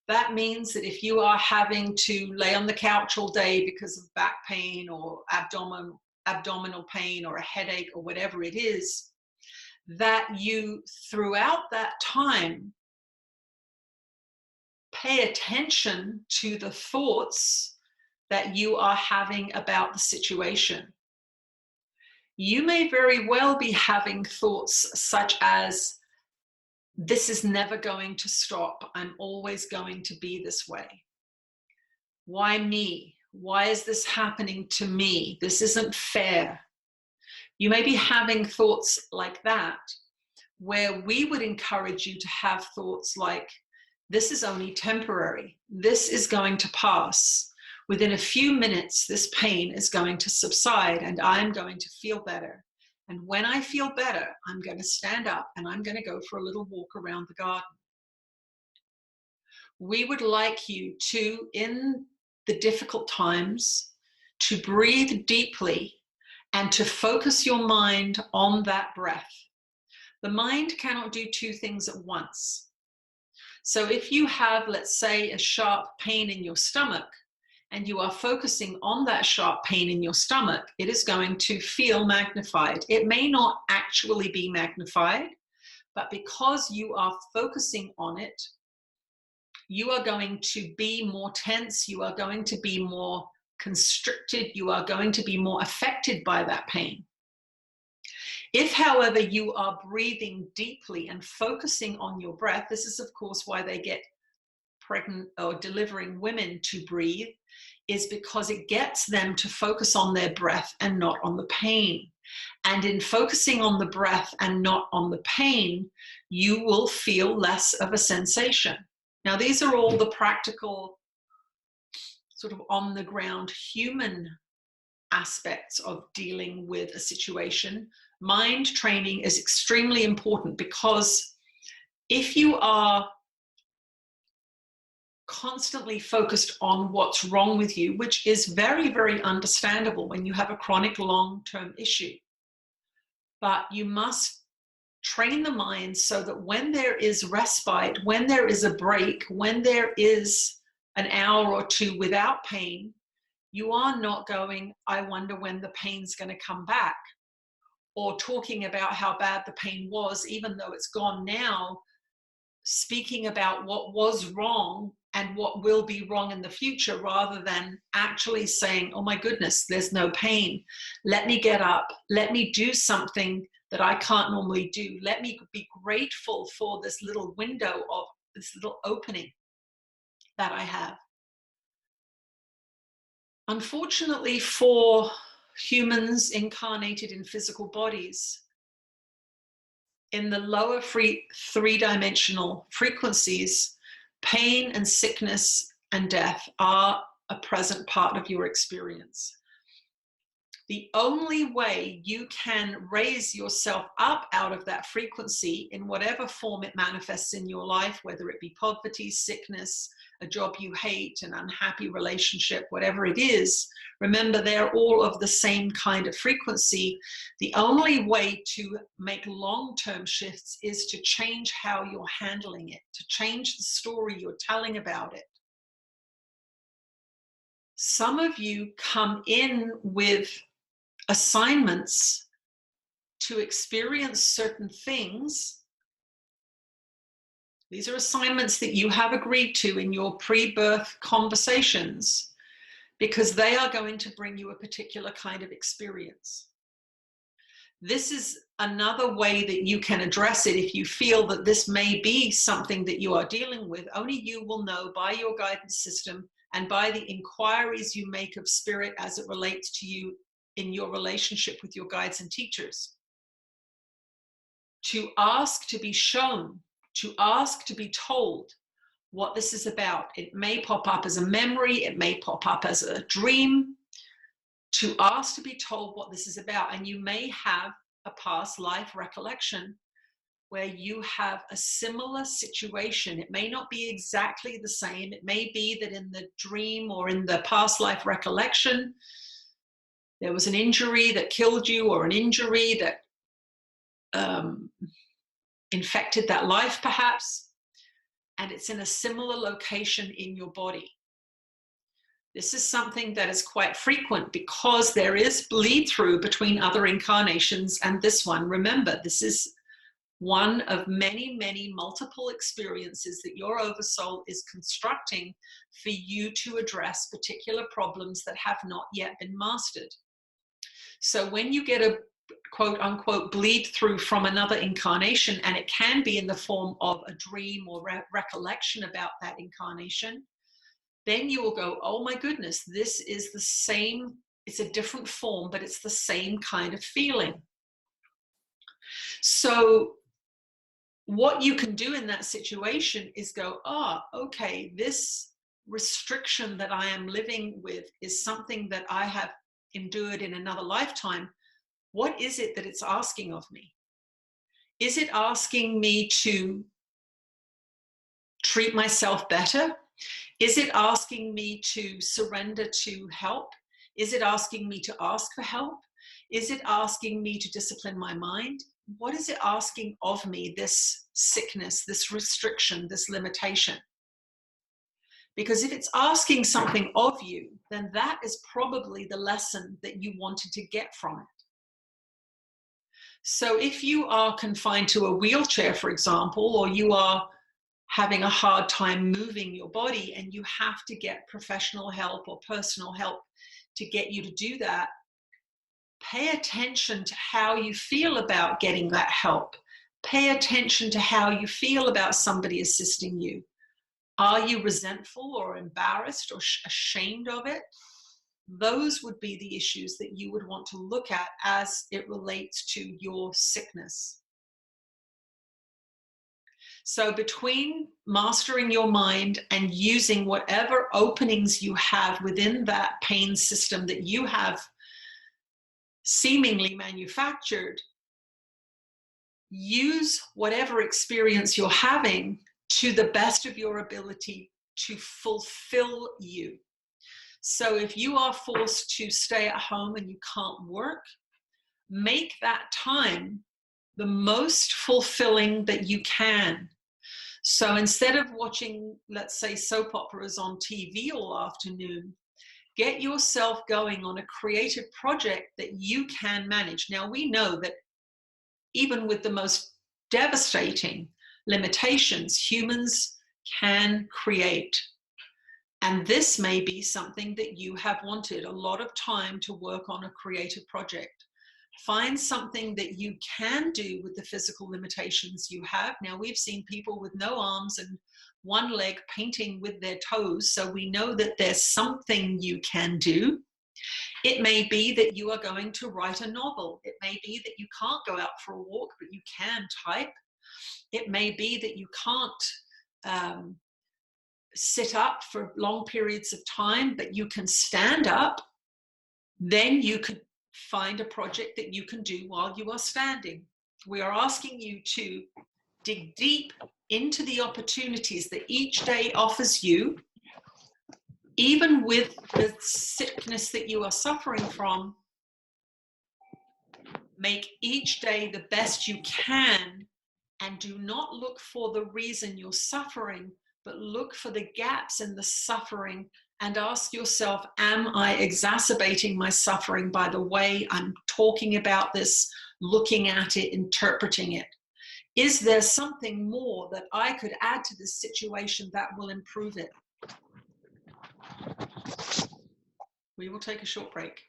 That means that if you are having to lay on the couch all day because of back pain or abdominal pain or a headache or whatever it is, that you throughout that time pay attention to the thoughts that you are having about the situation. You may very well be having thoughts such as, this is never going to stop. I'm always going to be this way. Why me? Why is this happening to me? This isn't fair. You may be having thoughts like that, where we would encourage you to have thoughts like, this is only temporary. This is going to pass. Within a few minutes, this pain is going to subside and I'm going to feel better. And when I feel better, I'm going to stand up and I'm going to go for a little walk around the garden. We would like you to, in the difficult times, to breathe deeply and to focus your mind on that breath. The mind cannot do two things at once. So if you have, let's say, a sharp pain in your stomach, and you are focusing on that sharp pain in your stomach, it is going to feel magnified. It may not actually be magnified, but because you are focusing on it, you are going to be more tense, you are going to be more constricted, you are going to be more affected by that pain. If, however, you are breathing deeply and focusing on your breath, this is, of course, why they get pregnant or delivering women to breathe, is because it gets them to focus on their breath and not on the pain. And in focusing on the breath and not on the pain, you will feel less of a sensation. Now, these are all the practical, sort of on the ground human aspects of dealing with a situation. Mind training is extremely important, because if you are constantly focused on what's wrong with you, which is very, very understandable when you have a chronic long-term issue, but you must train the mind so that when there is respite, when there is a break, when there is an hour or two without pain, you are not going, I wonder when the pain's going to come back, or talking about how bad the pain was, even though it's gone now, speaking about what was wrong and what will be wrong in the future, rather than actually saying, oh my goodness, there's no pain. Let me get up. Let me do something that I can't normally do. Let me be grateful for this little window of this little opening that I have. Unfortunately for humans incarnated in physical bodies, in the lower three-dimensional frequencies, pain and sickness and death are a present part of your experience. The only way you can raise yourself up out of that frequency, in whatever form it manifests in your life, whether it be poverty, sickness, a job you hate, an unhappy relationship, whatever it is, remember they're all of the same kind of frequency. The only way to make long-term shifts is to change how you're handling it, to change the story you're telling about it. Some of you come in with assignments to experience certain things. These are assignments that you have agreed to in your pre-birth conversations, because they are going to bring you a particular kind of experience. This is another way that you can address it. If you feel that this may be something that you are dealing with, only you will know by your guidance system and by the inquiries you make of spirit as it relates to you in your relationship with your guides and teachers. To ask to be shown, to ask to be told what this is about. It may pop up as a memory, it may pop up as a dream. To ask to be told what this is about. And you may have a past life recollection where you have a similar situation. It may not be exactly the same. It may be that in the dream or in the past life recollection, there was an injury that killed you, or an injury that infected that life perhaps, and it's in a similar location in your body. This is something that is quite frequent because there is bleed through between other incarnations and this one. Remember, this is one of many, many multiple experiences that your oversoul is constructing for you to address particular problems that have not yet been mastered. So when you get a quote unquote bleed through from another incarnation, and it can be in the form of a dream or recollection about that incarnation, then you will go, oh my goodness, this is the same, it's a different form, but it's the same kind of feeling. So what you can do in that situation is go, okay, this restriction that I am living with is something that I have endured in another lifetime. What is it that it's asking of me? Is it asking me to treat myself better? Is it asking me to surrender to help? Is it asking me to ask for help? Is it asking me to discipline my mind? What is it asking of me, this sickness, this restriction, this limitation? Because if it's asking something of you, then that is probably the lesson that you wanted to get from it. So if you are confined to a wheelchair, for example, or you are having a hard time moving your body and you have to get professional help or personal help to get you to do that, pay attention to how you feel about getting that help. Pay attention to how you feel about somebody assisting you. Are you resentful or embarrassed or ashamed of it? Those would be the issues that you would want to look at as it relates to your sickness. So between mastering your mind and using whatever openings you have within that pain system that you have seemingly manufactured, use whatever experience you're having to the best of your ability to fulfill you. So if you are forced to stay at home and you can't work, make that time the most fulfilling that you can. So instead of watching, let's say, soap operas on TV all afternoon, get yourself going on a creative project that you can manage. Now, we know that even with the most devastating limitations, humans can create. And this may be something that you have wanted a lot of time to work on a creative project. Find something that you can do with the physical limitations you have. Now, we've seen people with no arms and one leg painting with their toes, so we know that there's something you can do. It may be that you are going to write a novel. It may be that you can't go out for a walk, but you can type. It may be that you can't sit up for long periods of time, but you can stand up. Then you could find a project that you can do while you are standing. We are asking you to dig deep into the opportunities that each day offers you, even with the sickness that you are suffering from. Make each day the best you can, and do not look for the reason you're suffering, but look for the gaps in the suffering and ask yourself, am I exacerbating my suffering by the way I'm talking about this, looking at it, interpreting it? Is there something more that I could add to this situation that will improve it? We will take a short break.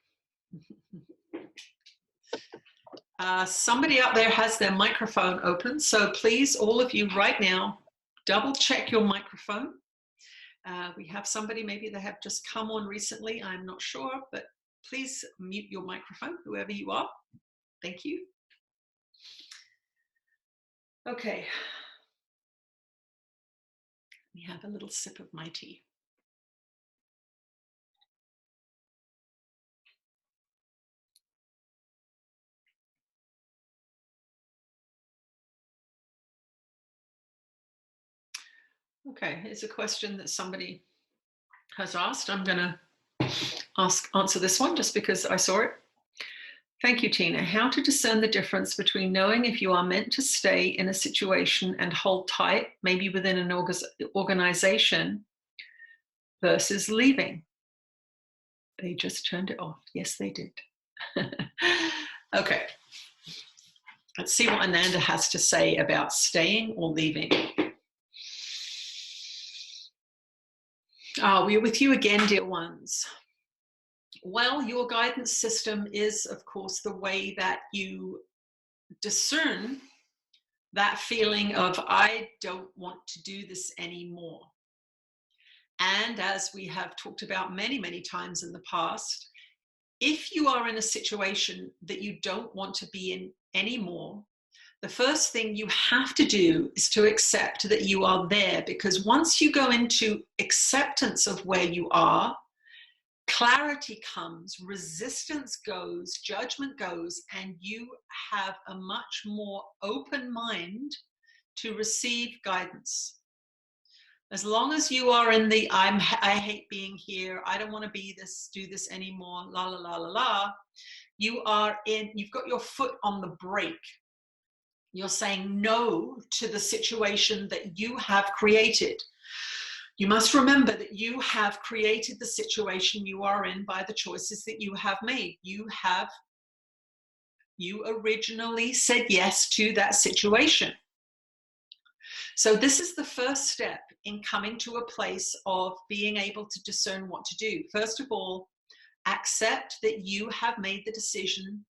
Somebody out there has their microphone open, so please, all of you right now, double check your microphone. We have somebody, maybe they have just come on recently, I'm not sure, but please mute your microphone, whoever you are. Thank you. Okay. Let me have a little sip of my tea. Okay, here's a question that somebody has asked. I'm going to answer this one just because I saw it. Thank you, Tina. How to discern the difference between knowing if you are meant to stay in a situation and hold tight, maybe within an organization, versus leaving. They just turned it off. Yes, they did. Okay. Let's see what Ananda has to say about staying or leaving. We're with you again, dear ones. Well, your guidance system is, of course, the way that you discern that feeling of, I don't want to do this anymore. And as we have talked about many, many times in the past, if you are in a situation that you don't want to be in anymore, the first thing you have to do is to accept that you are there, because once you go into acceptance of where you are, clarity comes, resistance goes, judgment goes, and you have a much more open mind to receive guidance. As long as you are in the I hate being here, I don't want to do this anymore, la la la la la, you've got your foot on the brake. You're saying no to the situation that you have created. You must remember that you have created the situation you are in by the choices that you have made. You originally said yes to that situation. So this is the first step in coming to a place of being able to discern what to do. First of all, accept that you have made the decisions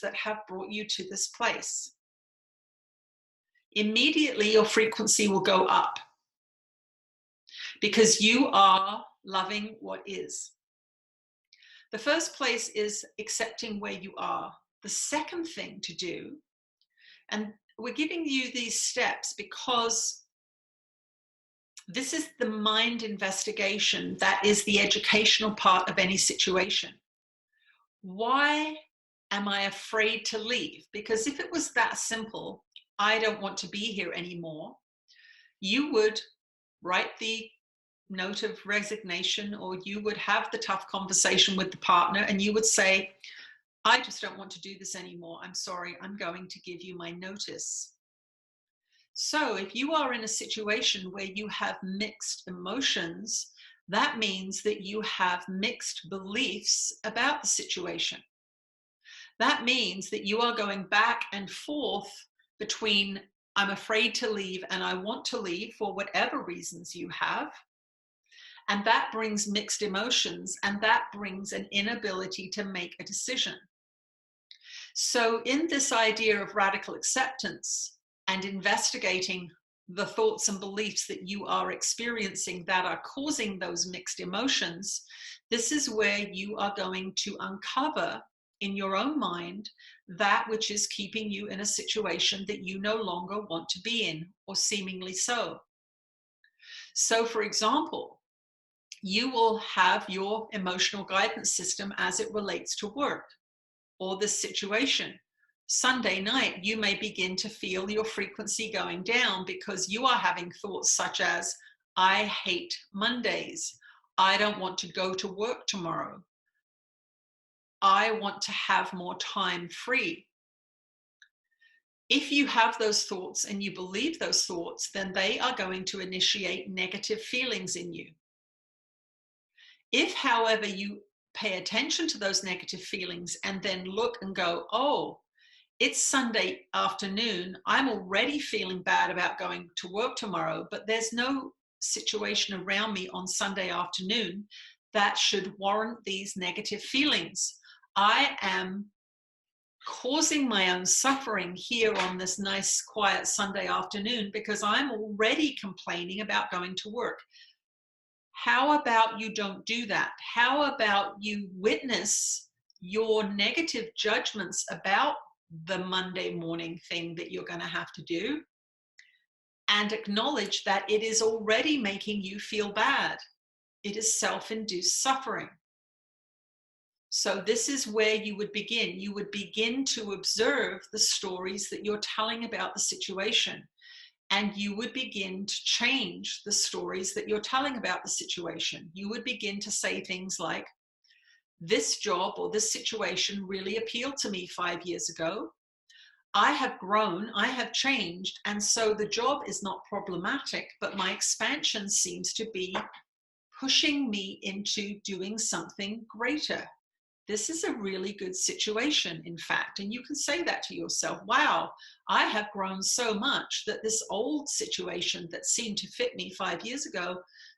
that have brought you to this place. Immediately your frequency will go up because you are loving what is. The first place is accepting where you are. The second thing to do, and we're giving you these steps because this is the mind investigation that is the educational part of any situation. Why am I afraid to leave? Because if it was that simple, I don't want to be here anymore, you would write the note of resignation, or you would have the tough conversation with the partner and you would say, I just don't want to do this anymore. I'm sorry, I'm going to give you my notice. So if you are in a situation where you have mixed emotions, that means that you have mixed beliefs about the situation. That means that you are going back and forth between I'm afraid to leave and I want to leave for whatever reasons you have. And that brings mixed emotions, and that brings an inability to make a decision. So in this idea of radical acceptance and investigating the thoughts and beliefs that you are experiencing that are causing those mixed emotions, this is where you are going to uncover in your own mind that which is keeping you in a situation that you no longer want to be in, or seemingly so. So for example, you will have your emotional guidance system as it relates to work or this situation. Sunday night, you may begin to feel your frequency going down because you are having thoughts such as, I hate Mondays. I don't want to go to work tomorrow. I want to have more time free. If you have those thoughts and you believe those thoughts, then they are going to initiate negative feelings in you. If, however, you pay attention to those negative feelings and then look and go, oh, it's Sunday afternoon, I'm already feeling bad about going to work tomorrow, but there's no situation around me on Sunday afternoon that should warrant these negative feelings. I am causing my own suffering here on this nice, quiet Sunday afternoon because I'm already complaining about going to work. How about you don't do that? How about you witness your negative judgments about the Monday morning thing that you're going to have to do and acknowledge that it is already making you feel bad. It is self-induced suffering. So this is where you would begin. You would begin to observe the stories that you're telling about the situation. And you would begin to change the stories that you're telling about the situation. You would begin to say things like, this job or this situation really appealed to me 5 years ago. I have grown, I have changed, and so the job is not problematic, but my expansion seems to be pushing me into doing something greater. this is a really good situation, in fact. And you can say that to yourself. Wow, I have grown so much that this old situation that seemed to fit me 5 years ago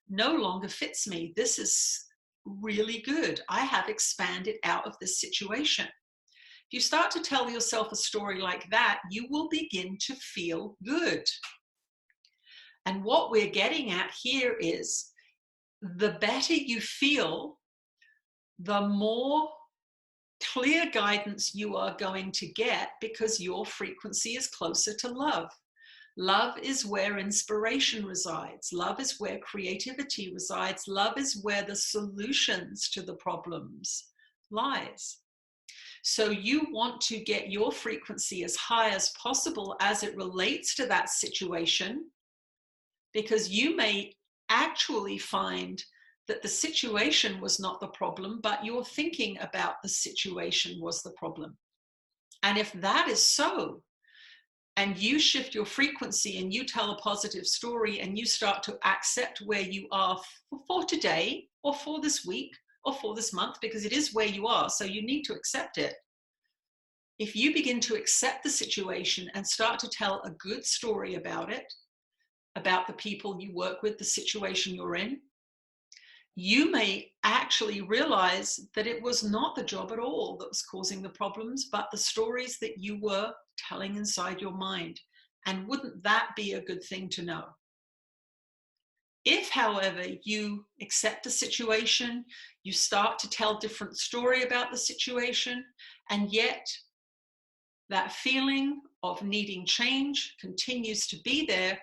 no longer fits me. This is really good. I have expanded out of this situation. If you start to tell yourself a story like that, you will begin to feel good. And what we're getting at here is the better you feel, the more clear guidance you are going to get, because your frequency is closer to love. Love is where inspiration resides. Love is where creativity resides. Love is where the solutions to the problems lies. So you want to get your frequency as high as possible as it relates to that situation, because you may actually find that the situation was not the problem, but your thinking about the situation was the problem. And if that is so, and you shift your frequency and you tell a positive story and you start to accept where you are for today, or for this week, or for this month, because it is where you are, so you need to accept it. If you begin to accept the situation and start to tell a good story about it, about the people you work with, the situation you're in, you may actually realize that it was not the job at all that was causing the problems, but the stories that you were telling inside your mind. And wouldn't that be a good thing to know? If, however, you accept the situation, you start to tell a different story about the situation, and yet that feeling of needing change continues to be there,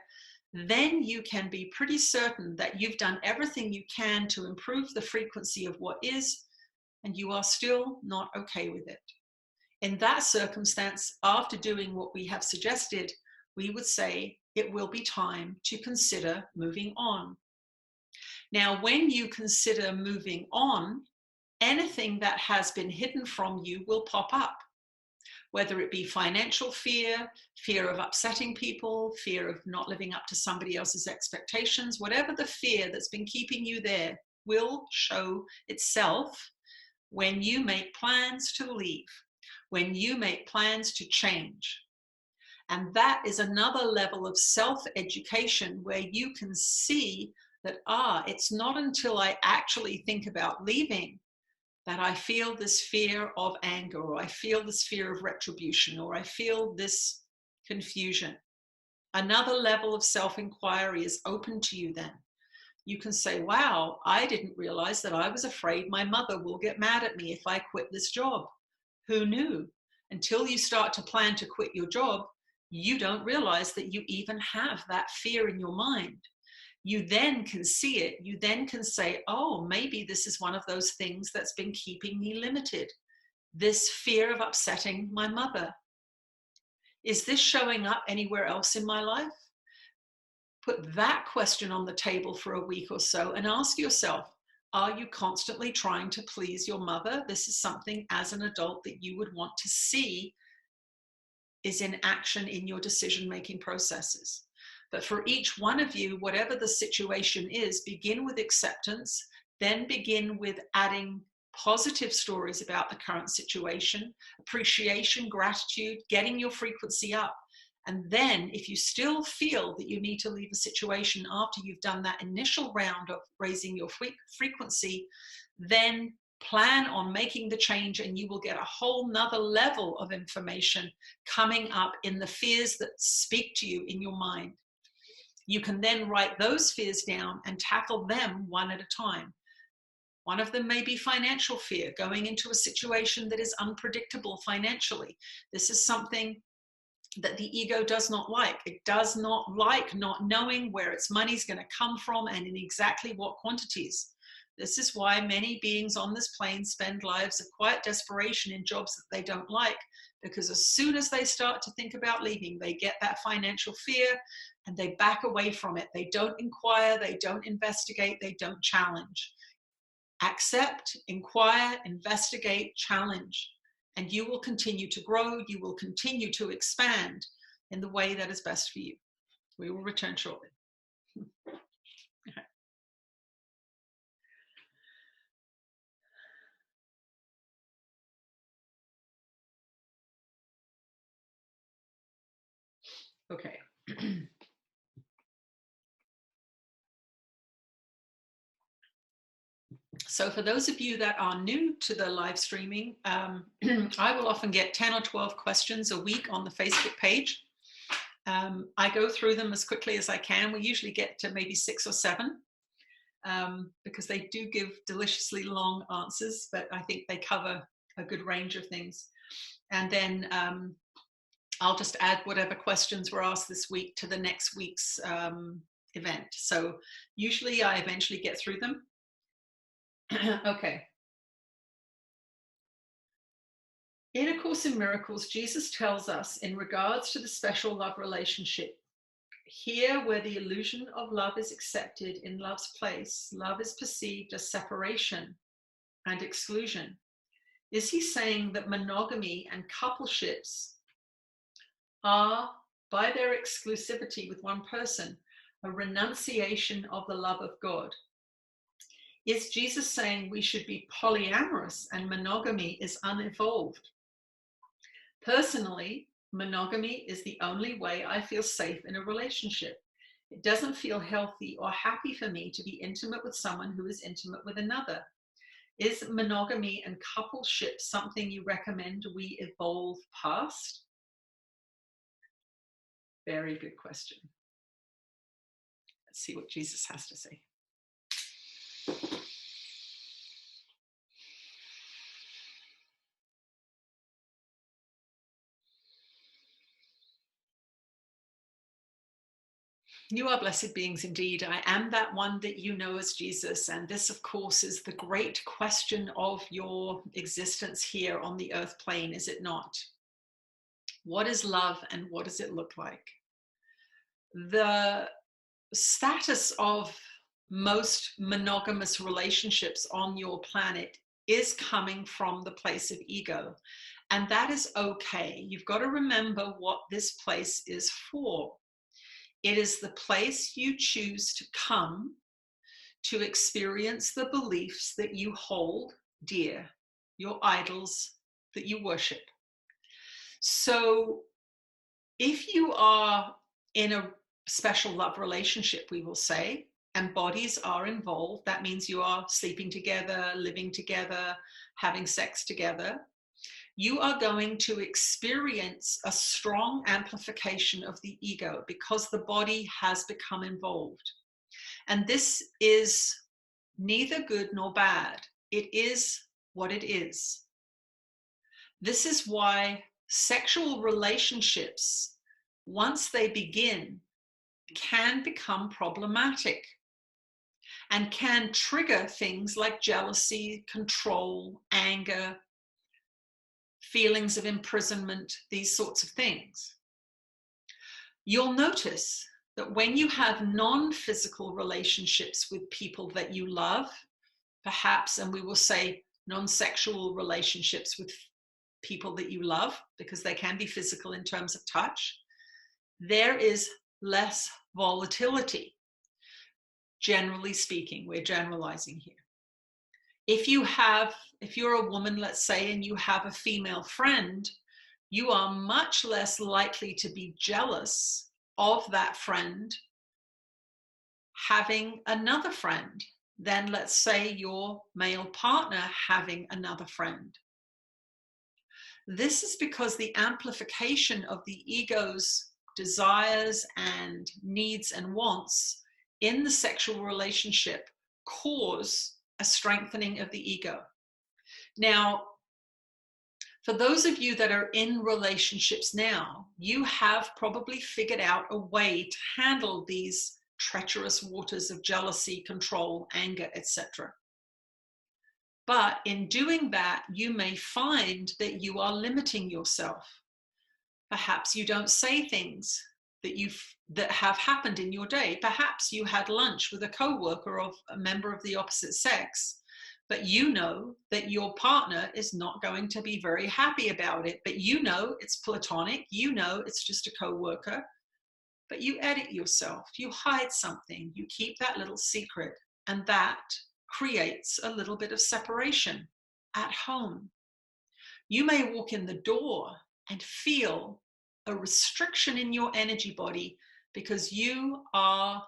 then you can be pretty certain that you've done everything you can to improve the frequency of what is, and you are still not okay with it. In that circumstance, after doing what we have suggested, we would say it will be time to consider moving on. Now, when you consider moving on, anything that has been hidden from you will pop up. Whether it be financial fear, fear of upsetting people, fear of not living up to somebody else's expectations, whatever the fear that's been keeping you there will show itself when you make plans to leave, when you make plans to change. And that is another level of self-education where you can see that, it's not until I actually think about leaving that I feel this fear of anger, or I feel this fear of retribution, or I feel this confusion. Another level of self-inquiry is open to you then. You can say, wow, I didn't realize that I was afraid my mother will get mad at me if I quit this job. Who knew? Until you start to plan to quit your job, you don't realize that you even have that fear in your mind. You then can see it. You then can say, oh, maybe this is one of those things that's been keeping me limited. This fear of upsetting my mother. Is this showing up anywhere else in my life? Put that question on the table for a week or so and ask yourself, are you constantly trying to please your mother? This is something as an adult that you would want to see is in action in your decision-making processes. But for each one of you, whatever the situation is, begin with acceptance, then begin with adding positive stories about the current situation, appreciation, gratitude, getting your frequency up. And then if you still feel that you need to leave a situation after you've done that initial round of raising your frequency, then plan on making the change, and you will get a whole nother level of information coming up in the fears that speak to you in your mind. You can then write those fears down and tackle them one at a time. One of them may be financial fear, going into a situation that is unpredictable financially. This is something that the ego does not like. It does not like not knowing where its money's going to come from and in exactly what quantities. This is why many beings on this plane spend lives of quiet desperation in jobs that they don't like, because as soon as they start to think about leaving, they get that financial fear and they back away from it. They don't inquire, they don't investigate, they don't challenge. Accept, inquire, investigate, challenge, and you will continue to grow, you will continue to expand in the way that is best for you. We will return shortly. Okay. So for those of you that are new to the live streaming, I will often get 10 or 12 questions a week on the Facebook page. I go through them as quickly as I can. We usually get to maybe 6 or 7 because they do give deliciously long answers, but I think they cover a good range of things. And then I'll just add whatever questions were asked this week to the next week's event. So usually I eventually get through them. Okay. In A Course in Miracles, Jesus tells us in regards to the special love relationship, here where the illusion of love is accepted in love's place, love is perceived as separation and exclusion. Is he saying that monogamy and coupleships are, by their exclusivity with one person, a renunciation of the love of God? Is Jesus saying we should be polyamorous and monogamy is unevolved? Personally, monogamy is the only way I feel safe in a relationship. It doesn't feel healthy or happy for me to be intimate with someone who is intimate with another. Is monogamy and coupleship something you recommend we evolve past? Very good question. Let's see what Jesus has to say. You are blessed beings indeed. I am that one that you know as Jesus. And this, of course, is the great question of your existence here on the earth plane, is it not? What is love and what does it look like? The status of most monogamous relationships on your planet is coming from the place of ego. And that is okay. You've got to remember what this place is for. It is the place you choose to come to experience the beliefs that you hold dear, your idols that you worship. So if you are in a special love relationship, we will say, and bodies are involved, that means you are sleeping together, living together, having sex together, you are going to experience a strong amplification of the ego because the body has become involved. And this is neither good nor bad. It is what it is. This is why sexual relationships, once they begin, can become problematic and can trigger things like jealousy, control, anger, feelings of imprisonment, these sorts of things. You'll notice that when you have non-physical relationships with people that you love, perhaps, and we will say non-sexual relationships with people that you love, because they can be physical in terms of touch, there is less volatility. Generally speaking, we're generalizing here. If you're a woman, let's say, and you have a female friend, you are much less likely to be jealous of that friend having another friend than, let's say, your male partner having another friend. This is because the amplification of the ego's desires and needs and wants in the sexual relationship cause a strengthening of the ego. Now, for those of you that are in relationships now, you have probably figured out a way to handle these treacherous waters of jealousy, control, anger, etc. But in doing that, you may find that you are limiting yourself. Perhaps you don't say things that have happened in your day. Perhaps you had lunch with a co-worker of a member of the opposite sex, but you know that your partner is not going to be very happy about it. But you know it's platonic. You know it's just a co-worker. But you edit yourself. You hide something. You keep that little secret. And that creates a little bit of separation at home. You may walk in the door and feel a restriction in your energy body because you are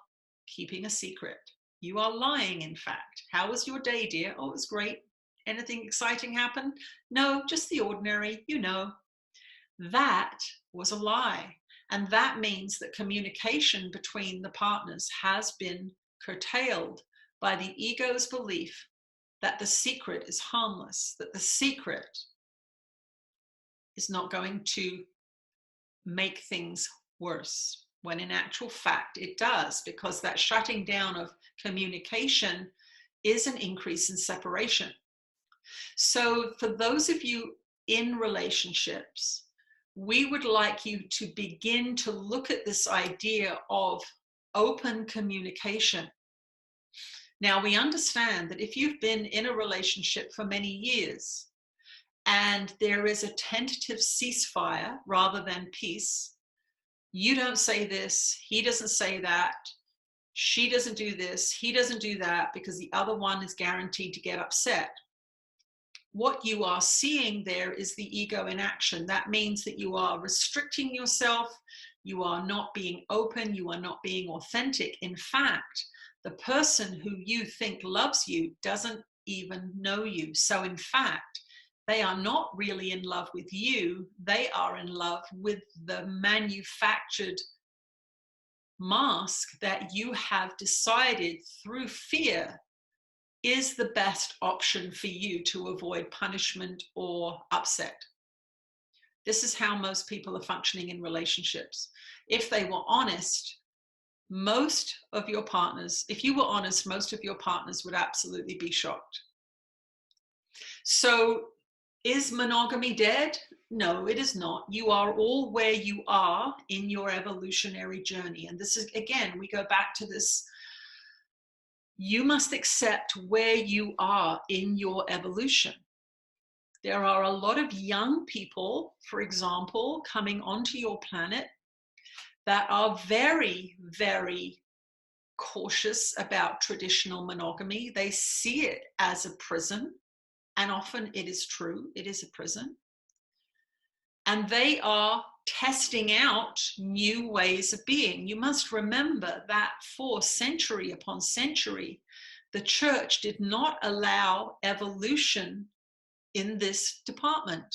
keeping a secret. You are lying, in fact. How was your day, dear? Oh, it was great. Anything exciting happen? No, just the ordinary, you know. That was a lie. And that means that communication between the partners has been curtailed by the ego's belief that the secret is harmless, that the secret is not going to make things worse, when in actual fact it does, because that shutting down of communication is an increase in separation. So for those of you in relationships, we would like you to begin to look at this idea of open communication. Now, we understand that if you've been in a relationship for many years and there is a tentative ceasefire rather than peace, you don't say this, he doesn't say that, she doesn't do this, he doesn't do that, because the other one is guaranteed to get upset. What you are seeing there is the ego in action. That means that you are restricting yourself, you are not being open, you are not being authentic. In fact, the person who you think loves you doesn't even know you. So in fact, they are not really in love with you, they are in love with the manufactured mask that you have decided through fear is the best option for you to avoid punishment or upset. This is how most people are functioning in relationships. If they were honest, most of your partners, if you were honest, most of your partners would absolutely be shocked. So is monogamy dead? No, it is not. You are all where you are in your evolutionary journey. And this is, again, we go back to this. You must accept where you are in your evolution. There are a lot of young people, for example, coming onto your planet that are very, very cautious about traditional monogamy. They see it as a prison, and often it is true, it is a prison. And they are testing out new ways of being. You must remember that for century upon century, the church did not allow evolution in this department.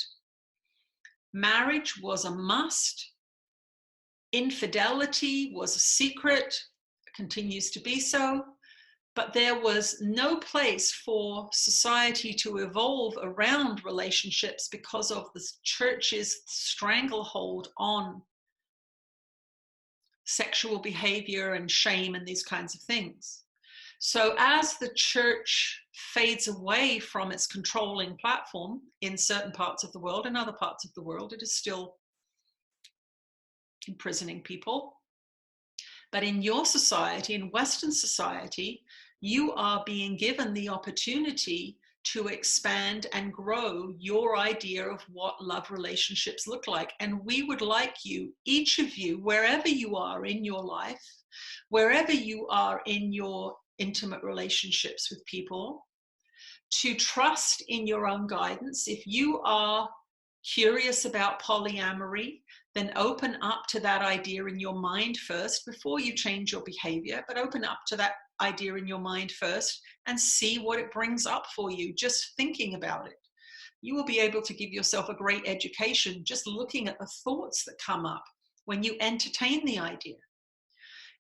Marriage was a must. Infidelity was a secret, continues to be so. But there was no place for society to evolve around relationships because of the church's stranglehold on sexual behavior and shame and these kinds of things. So as the church fades away from its controlling platform in certain parts of the world, in other parts of the world, it is still imprisoning people. But in your society, in Western society, you are being given the opportunity to expand and grow your idea of what love relationships look like. And we would like you, each of you, wherever you are in your life, wherever you are in your intimate relationships with people, to trust in your own guidance. If you are curious about polyamory, then open up to that idea in your mind first before you change your behavior, but open up to that idea in your mind first and see what it brings up for you, just thinking about it. You will be able to give yourself a great education just looking at the thoughts that come up when you entertain the idea.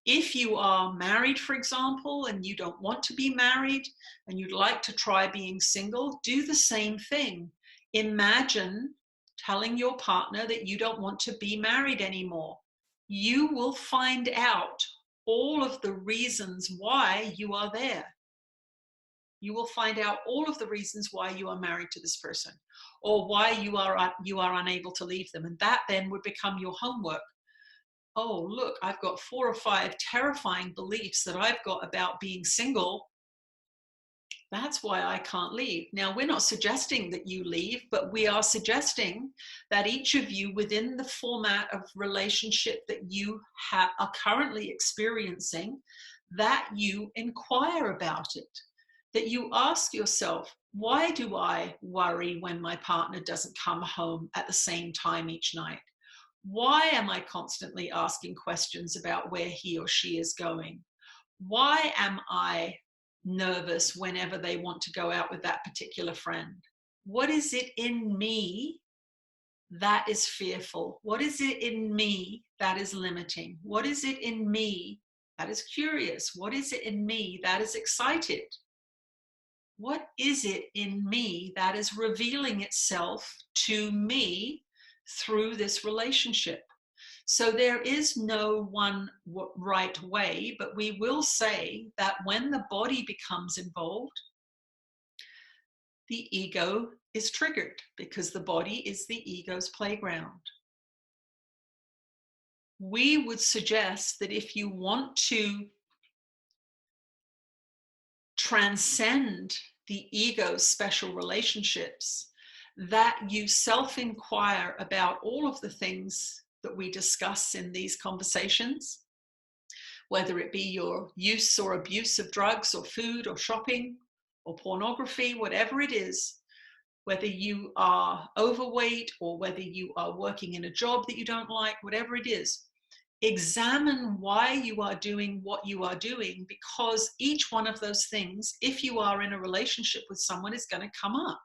If you are married, for example, and you don't want to be married and you'd like to try being single, do the same thing. Imagine telling your partner that you don't want to be married anymore. You will find out all of the reasons why you are there. You will find out all of the reasons why you are married to this person or why you are unable to leave them. And that then would become your homework. Oh, look, I've got 4 or 5 terrifying beliefs that I've got about being single. That's why I can't leave. Now, we're not suggesting that you leave, but we are suggesting that each of you within the format of relationship that you are currently experiencing, that you inquire about it, that you ask yourself, why do I worry when my partner doesn't come home at the same time each night? Why am I constantly asking questions about where he or she is going? Why am I nervous whenever they want to go out with that particular friend? What is it in me that is fearful? What is it in me that is limiting? What is it in me that is curious? What is it in me that is excited? What is it in me that is revealing itself to me through this relationship? So there is no one right way, but we will say that when the body becomes involved, the ego is triggered because the body is the ego's playground. We would suggest that if you want to transcend the ego's special relationships, that you self-inquire about all of the things that we discuss in these conversations, whether it be your use or abuse of drugs or food or shopping or pornography, whatever it is, whether you are overweight or whether you are working in a job that you don't like, whatever it is, examine why you are doing what you are doing, because each one of those things, if you are in a relationship with someone, is going to come up.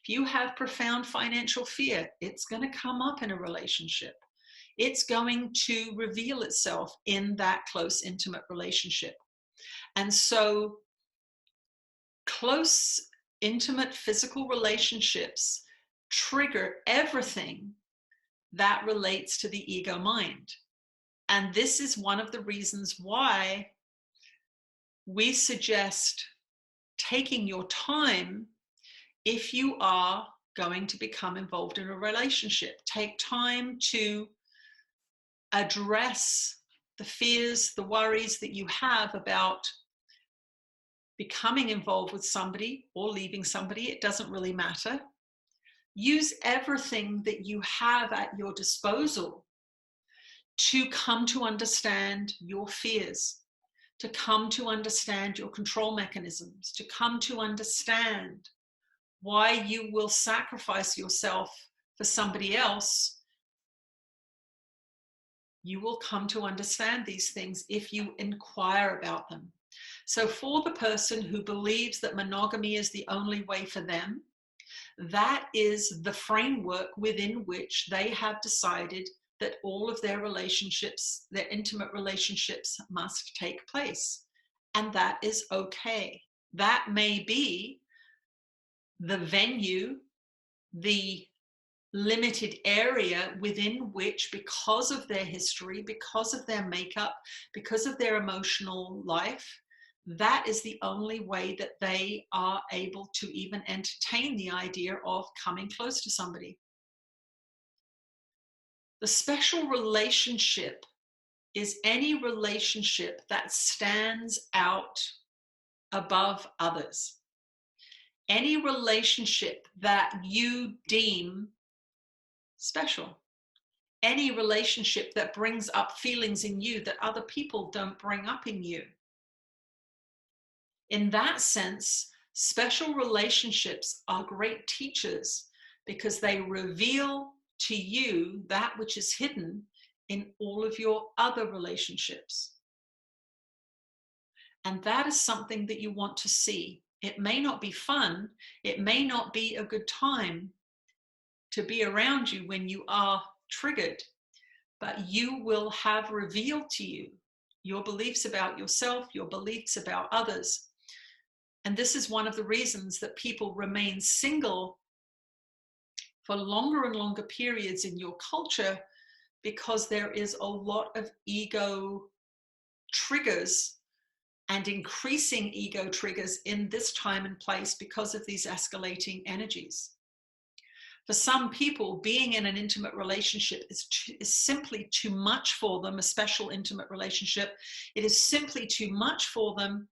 If you have profound financial fear, it's going to come up in a relationship. It's going to reveal itself in that close, intimate relationship. And so close, intimate, physical relationships trigger everything that relates to the ego mind. And this is one of the reasons why we suggest taking your time if you are going to become involved in a relationship. Take time to address the fears, the worries that you have about becoming involved with somebody or leaving somebody. It doesn't really matter. Use everything that you have at your disposal to come to understand your fears, to come to understand your control mechanisms, to come to understand why you will sacrifice yourself for somebody else. You will come to understand these things if you inquire about them. So for the person who believes that monogamy is the only way for them, that is the framework within which they have decided that all of their relationships, their intimate relationships, must take place. And that is okay. That may be the venue, the limited area within which, because of their history, because of their makeup, because of their emotional life, that is the only way that they are able to even entertain the idea of coming close to somebody. The special relationship is any relationship that stands out above others. Any relationship that you deem special. Any relationship that brings up feelings in you that other people don't bring up in you. In that sense, special relationships are great teachers because they reveal to you that which is hidden in all of your other relationships. And that is something that you want to see. It may not be fun. It may not be a good time to be around you when you are triggered, but you will have revealed to you your beliefs about yourself, your beliefs about others. And this is one of the reasons that people remain single for longer and longer periods in your culture, because there is a lot of ego triggers and increasing ego triggers in this time and place because of these escalating energies. For some people, being in an intimate relationship is simply too much for them, a special intimate relationship. It is simply too much for them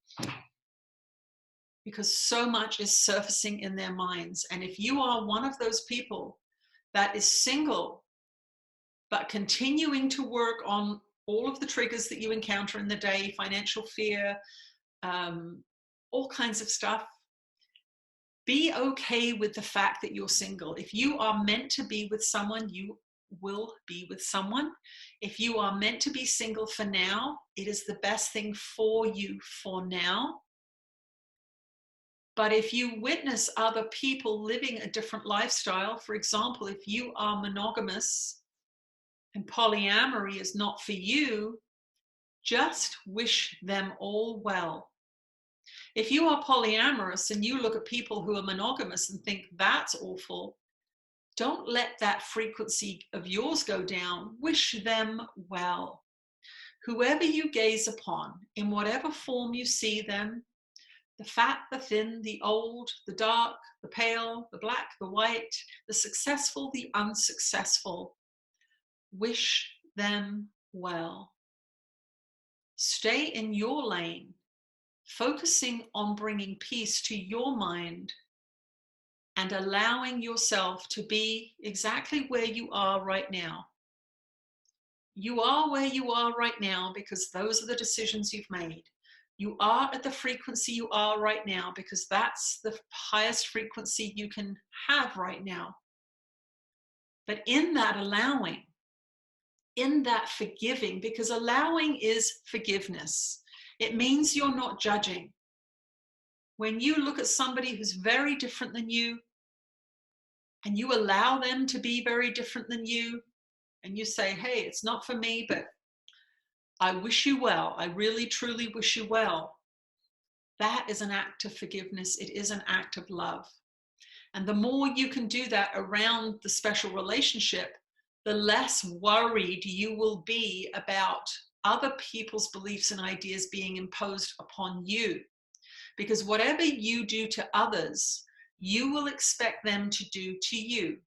because so much is surfacing in their minds. And if you are one of those people that is single, but continuing to work on all of the triggers that you encounter in the day, financial fear, all kinds of stuff, be okay with the fact that you're single. If you are meant to be with someone, you will be with someone. If you are meant to be single for now, it is the best thing for you for now. But if you witness other people living a different lifestyle, for example, if you are monogamous and polyamory is not for you, just wish them all well. If you are polyamorous and you look at people who are monogamous and think that's awful, don't let that frequency of yours go down. Wish them well. Whoever you gaze upon, in whatever form you see them, the fat, the thin, the old, the dark, the pale, the black, the white, the successful, the unsuccessful, wish them well. Stay in your lane, focusing on bringing peace to your mind and allowing yourself to be exactly where you are right now. You are where you are right now because those are the decisions you've made. You are at the frequency you are right now because that's the highest frequency you can have right now. But in that allowing, in that forgiving, because allowing is forgiveness. It means you're not judging. When you look at somebody who's very different than you, and you allow them to be very different than you, and you say, hey, it's not for me, but I wish you well. I really, truly wish you well. That is an act of forgiveness. It is an act of love. And the more you can do that around the special relationship, the less worried you will be about other people's beliefs and ideas being imposed upon you. Because whatever you do to others, you will expect them to do to you.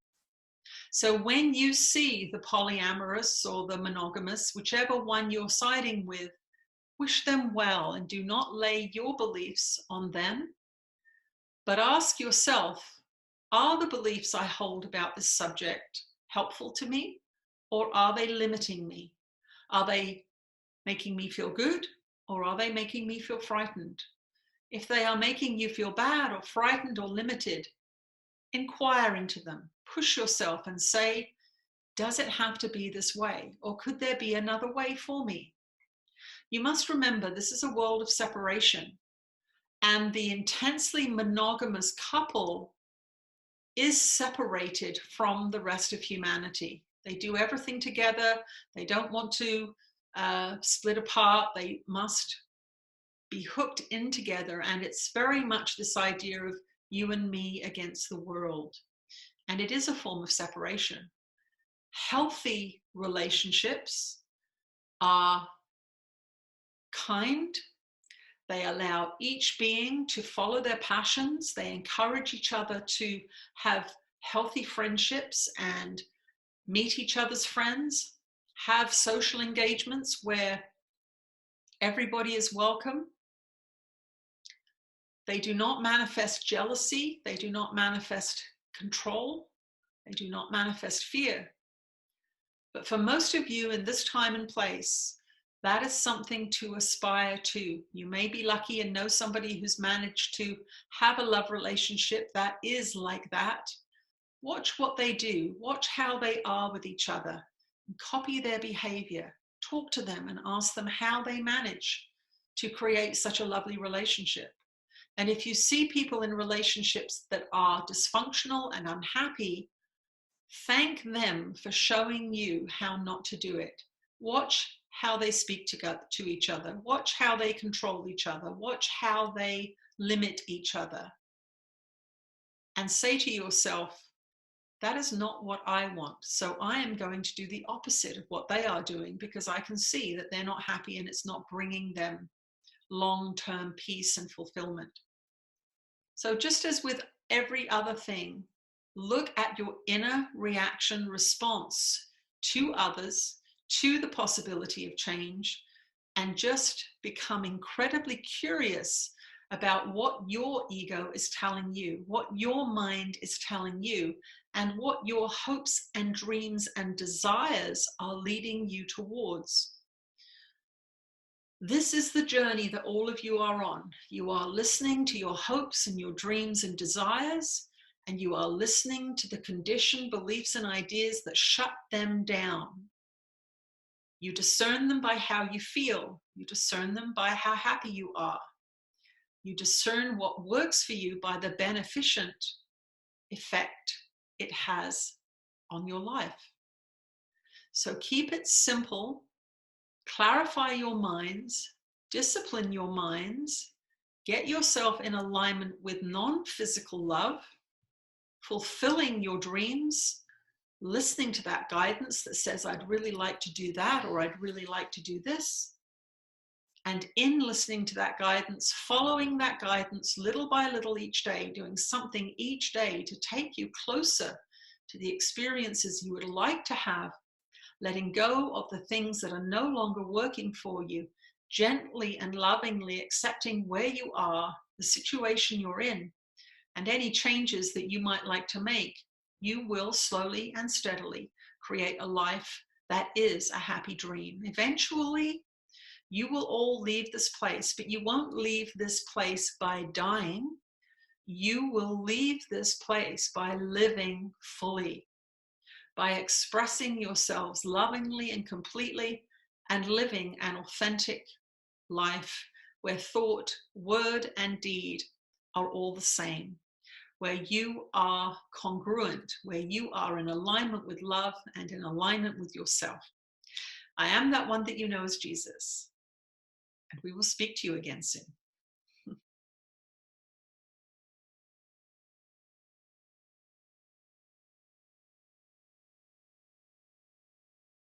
So when you see the polyamorous or the monogamous, whichever one you're siding with, wish them well and do not lay your beliefs on them. But ask yourself, are the beliefs I hold about this subject helpful to me, or are they limiting me? Are they making me feel good, or are they making me feel frightened? If they are making you feel bad or frightened or limited, inquire into them. Push yourself and say, does it have to be this way? Or could there be another way for me? You must remember, this is a world of separation. And the intensely monogamous couple is separated from the rest of humanity. They do everything together. They don't want to split apart. They must be hooked in together. And it's very much this idea of you and me against the world. And it is a form of separation. Healthy relationships are kind. They allow each being to follow their passions. They encourage each other to have healthy friendships and meet each other's friends, have social engagements where everybody is welcome. They do not manifest jealousy. They do not manifest control. They do not manifest fear. But for most of you in this time and place, that is something to aspire to. You may be lucky and know somebody who's managed to have a love relationship that is like that. Watch what they do. Watch how they are with each other. And copy their behavior. Talk to them and ask them how they manage to create such a lovely relationship. And if you see people in relationships that are dysfunctional and unhappy, thank them for showing you how not to do it. Watch how they speak to each other. Watch how they control each other. Watch how they limit each other. And say to yourself, that is not what I want. So I am going to do the opposite of what they are doing because I can see that they're not happy and it's not bringing them long-term peace and fulfillment. So just as with every other thing, look at your inner reaction response to others, to the possibility of change, and just become incredibly curious about what your ego is telling you, what your mind is telling you, and what your hopes and dreams and desires are leading you towards. This is the journey that all of you are on. You are listening to your hopes and your dreams and desires, and you are listening to the conditioned beliefs and ideas that shut them down. You discern them by how you feel. You discern them by how happy you are. You discern what works for you by the beneficent effect it has on your life. So keep it simple, clarify your minds, discipline your minds, get yourself in alignment with non-physical love, fulfilling your dreams, listening to that guidance that says, I'd really like to do that, or I'd really like to do this. And in listening to that guidance, following that guidance little by little each day, doing something each day to take you closer to the experiences you would like to have, letting go of the things that are no longer working for you, gently and lovingly accepting where you are, the situation you're in, and any changes that you might like to make, you will slowly and steadily create a life that is a happy dream. Eventually, you will all leave this place, but you won't leave this place by dying. You will leave this place by living fully, by expressing yourselves lovingly and completely, and living an authentic life where thought, word, and deed are all the same, where you are congruent, where you are in alignment with love and in alignment with yourself. I am that one that you know as Jesus. And we will speak to you again soon.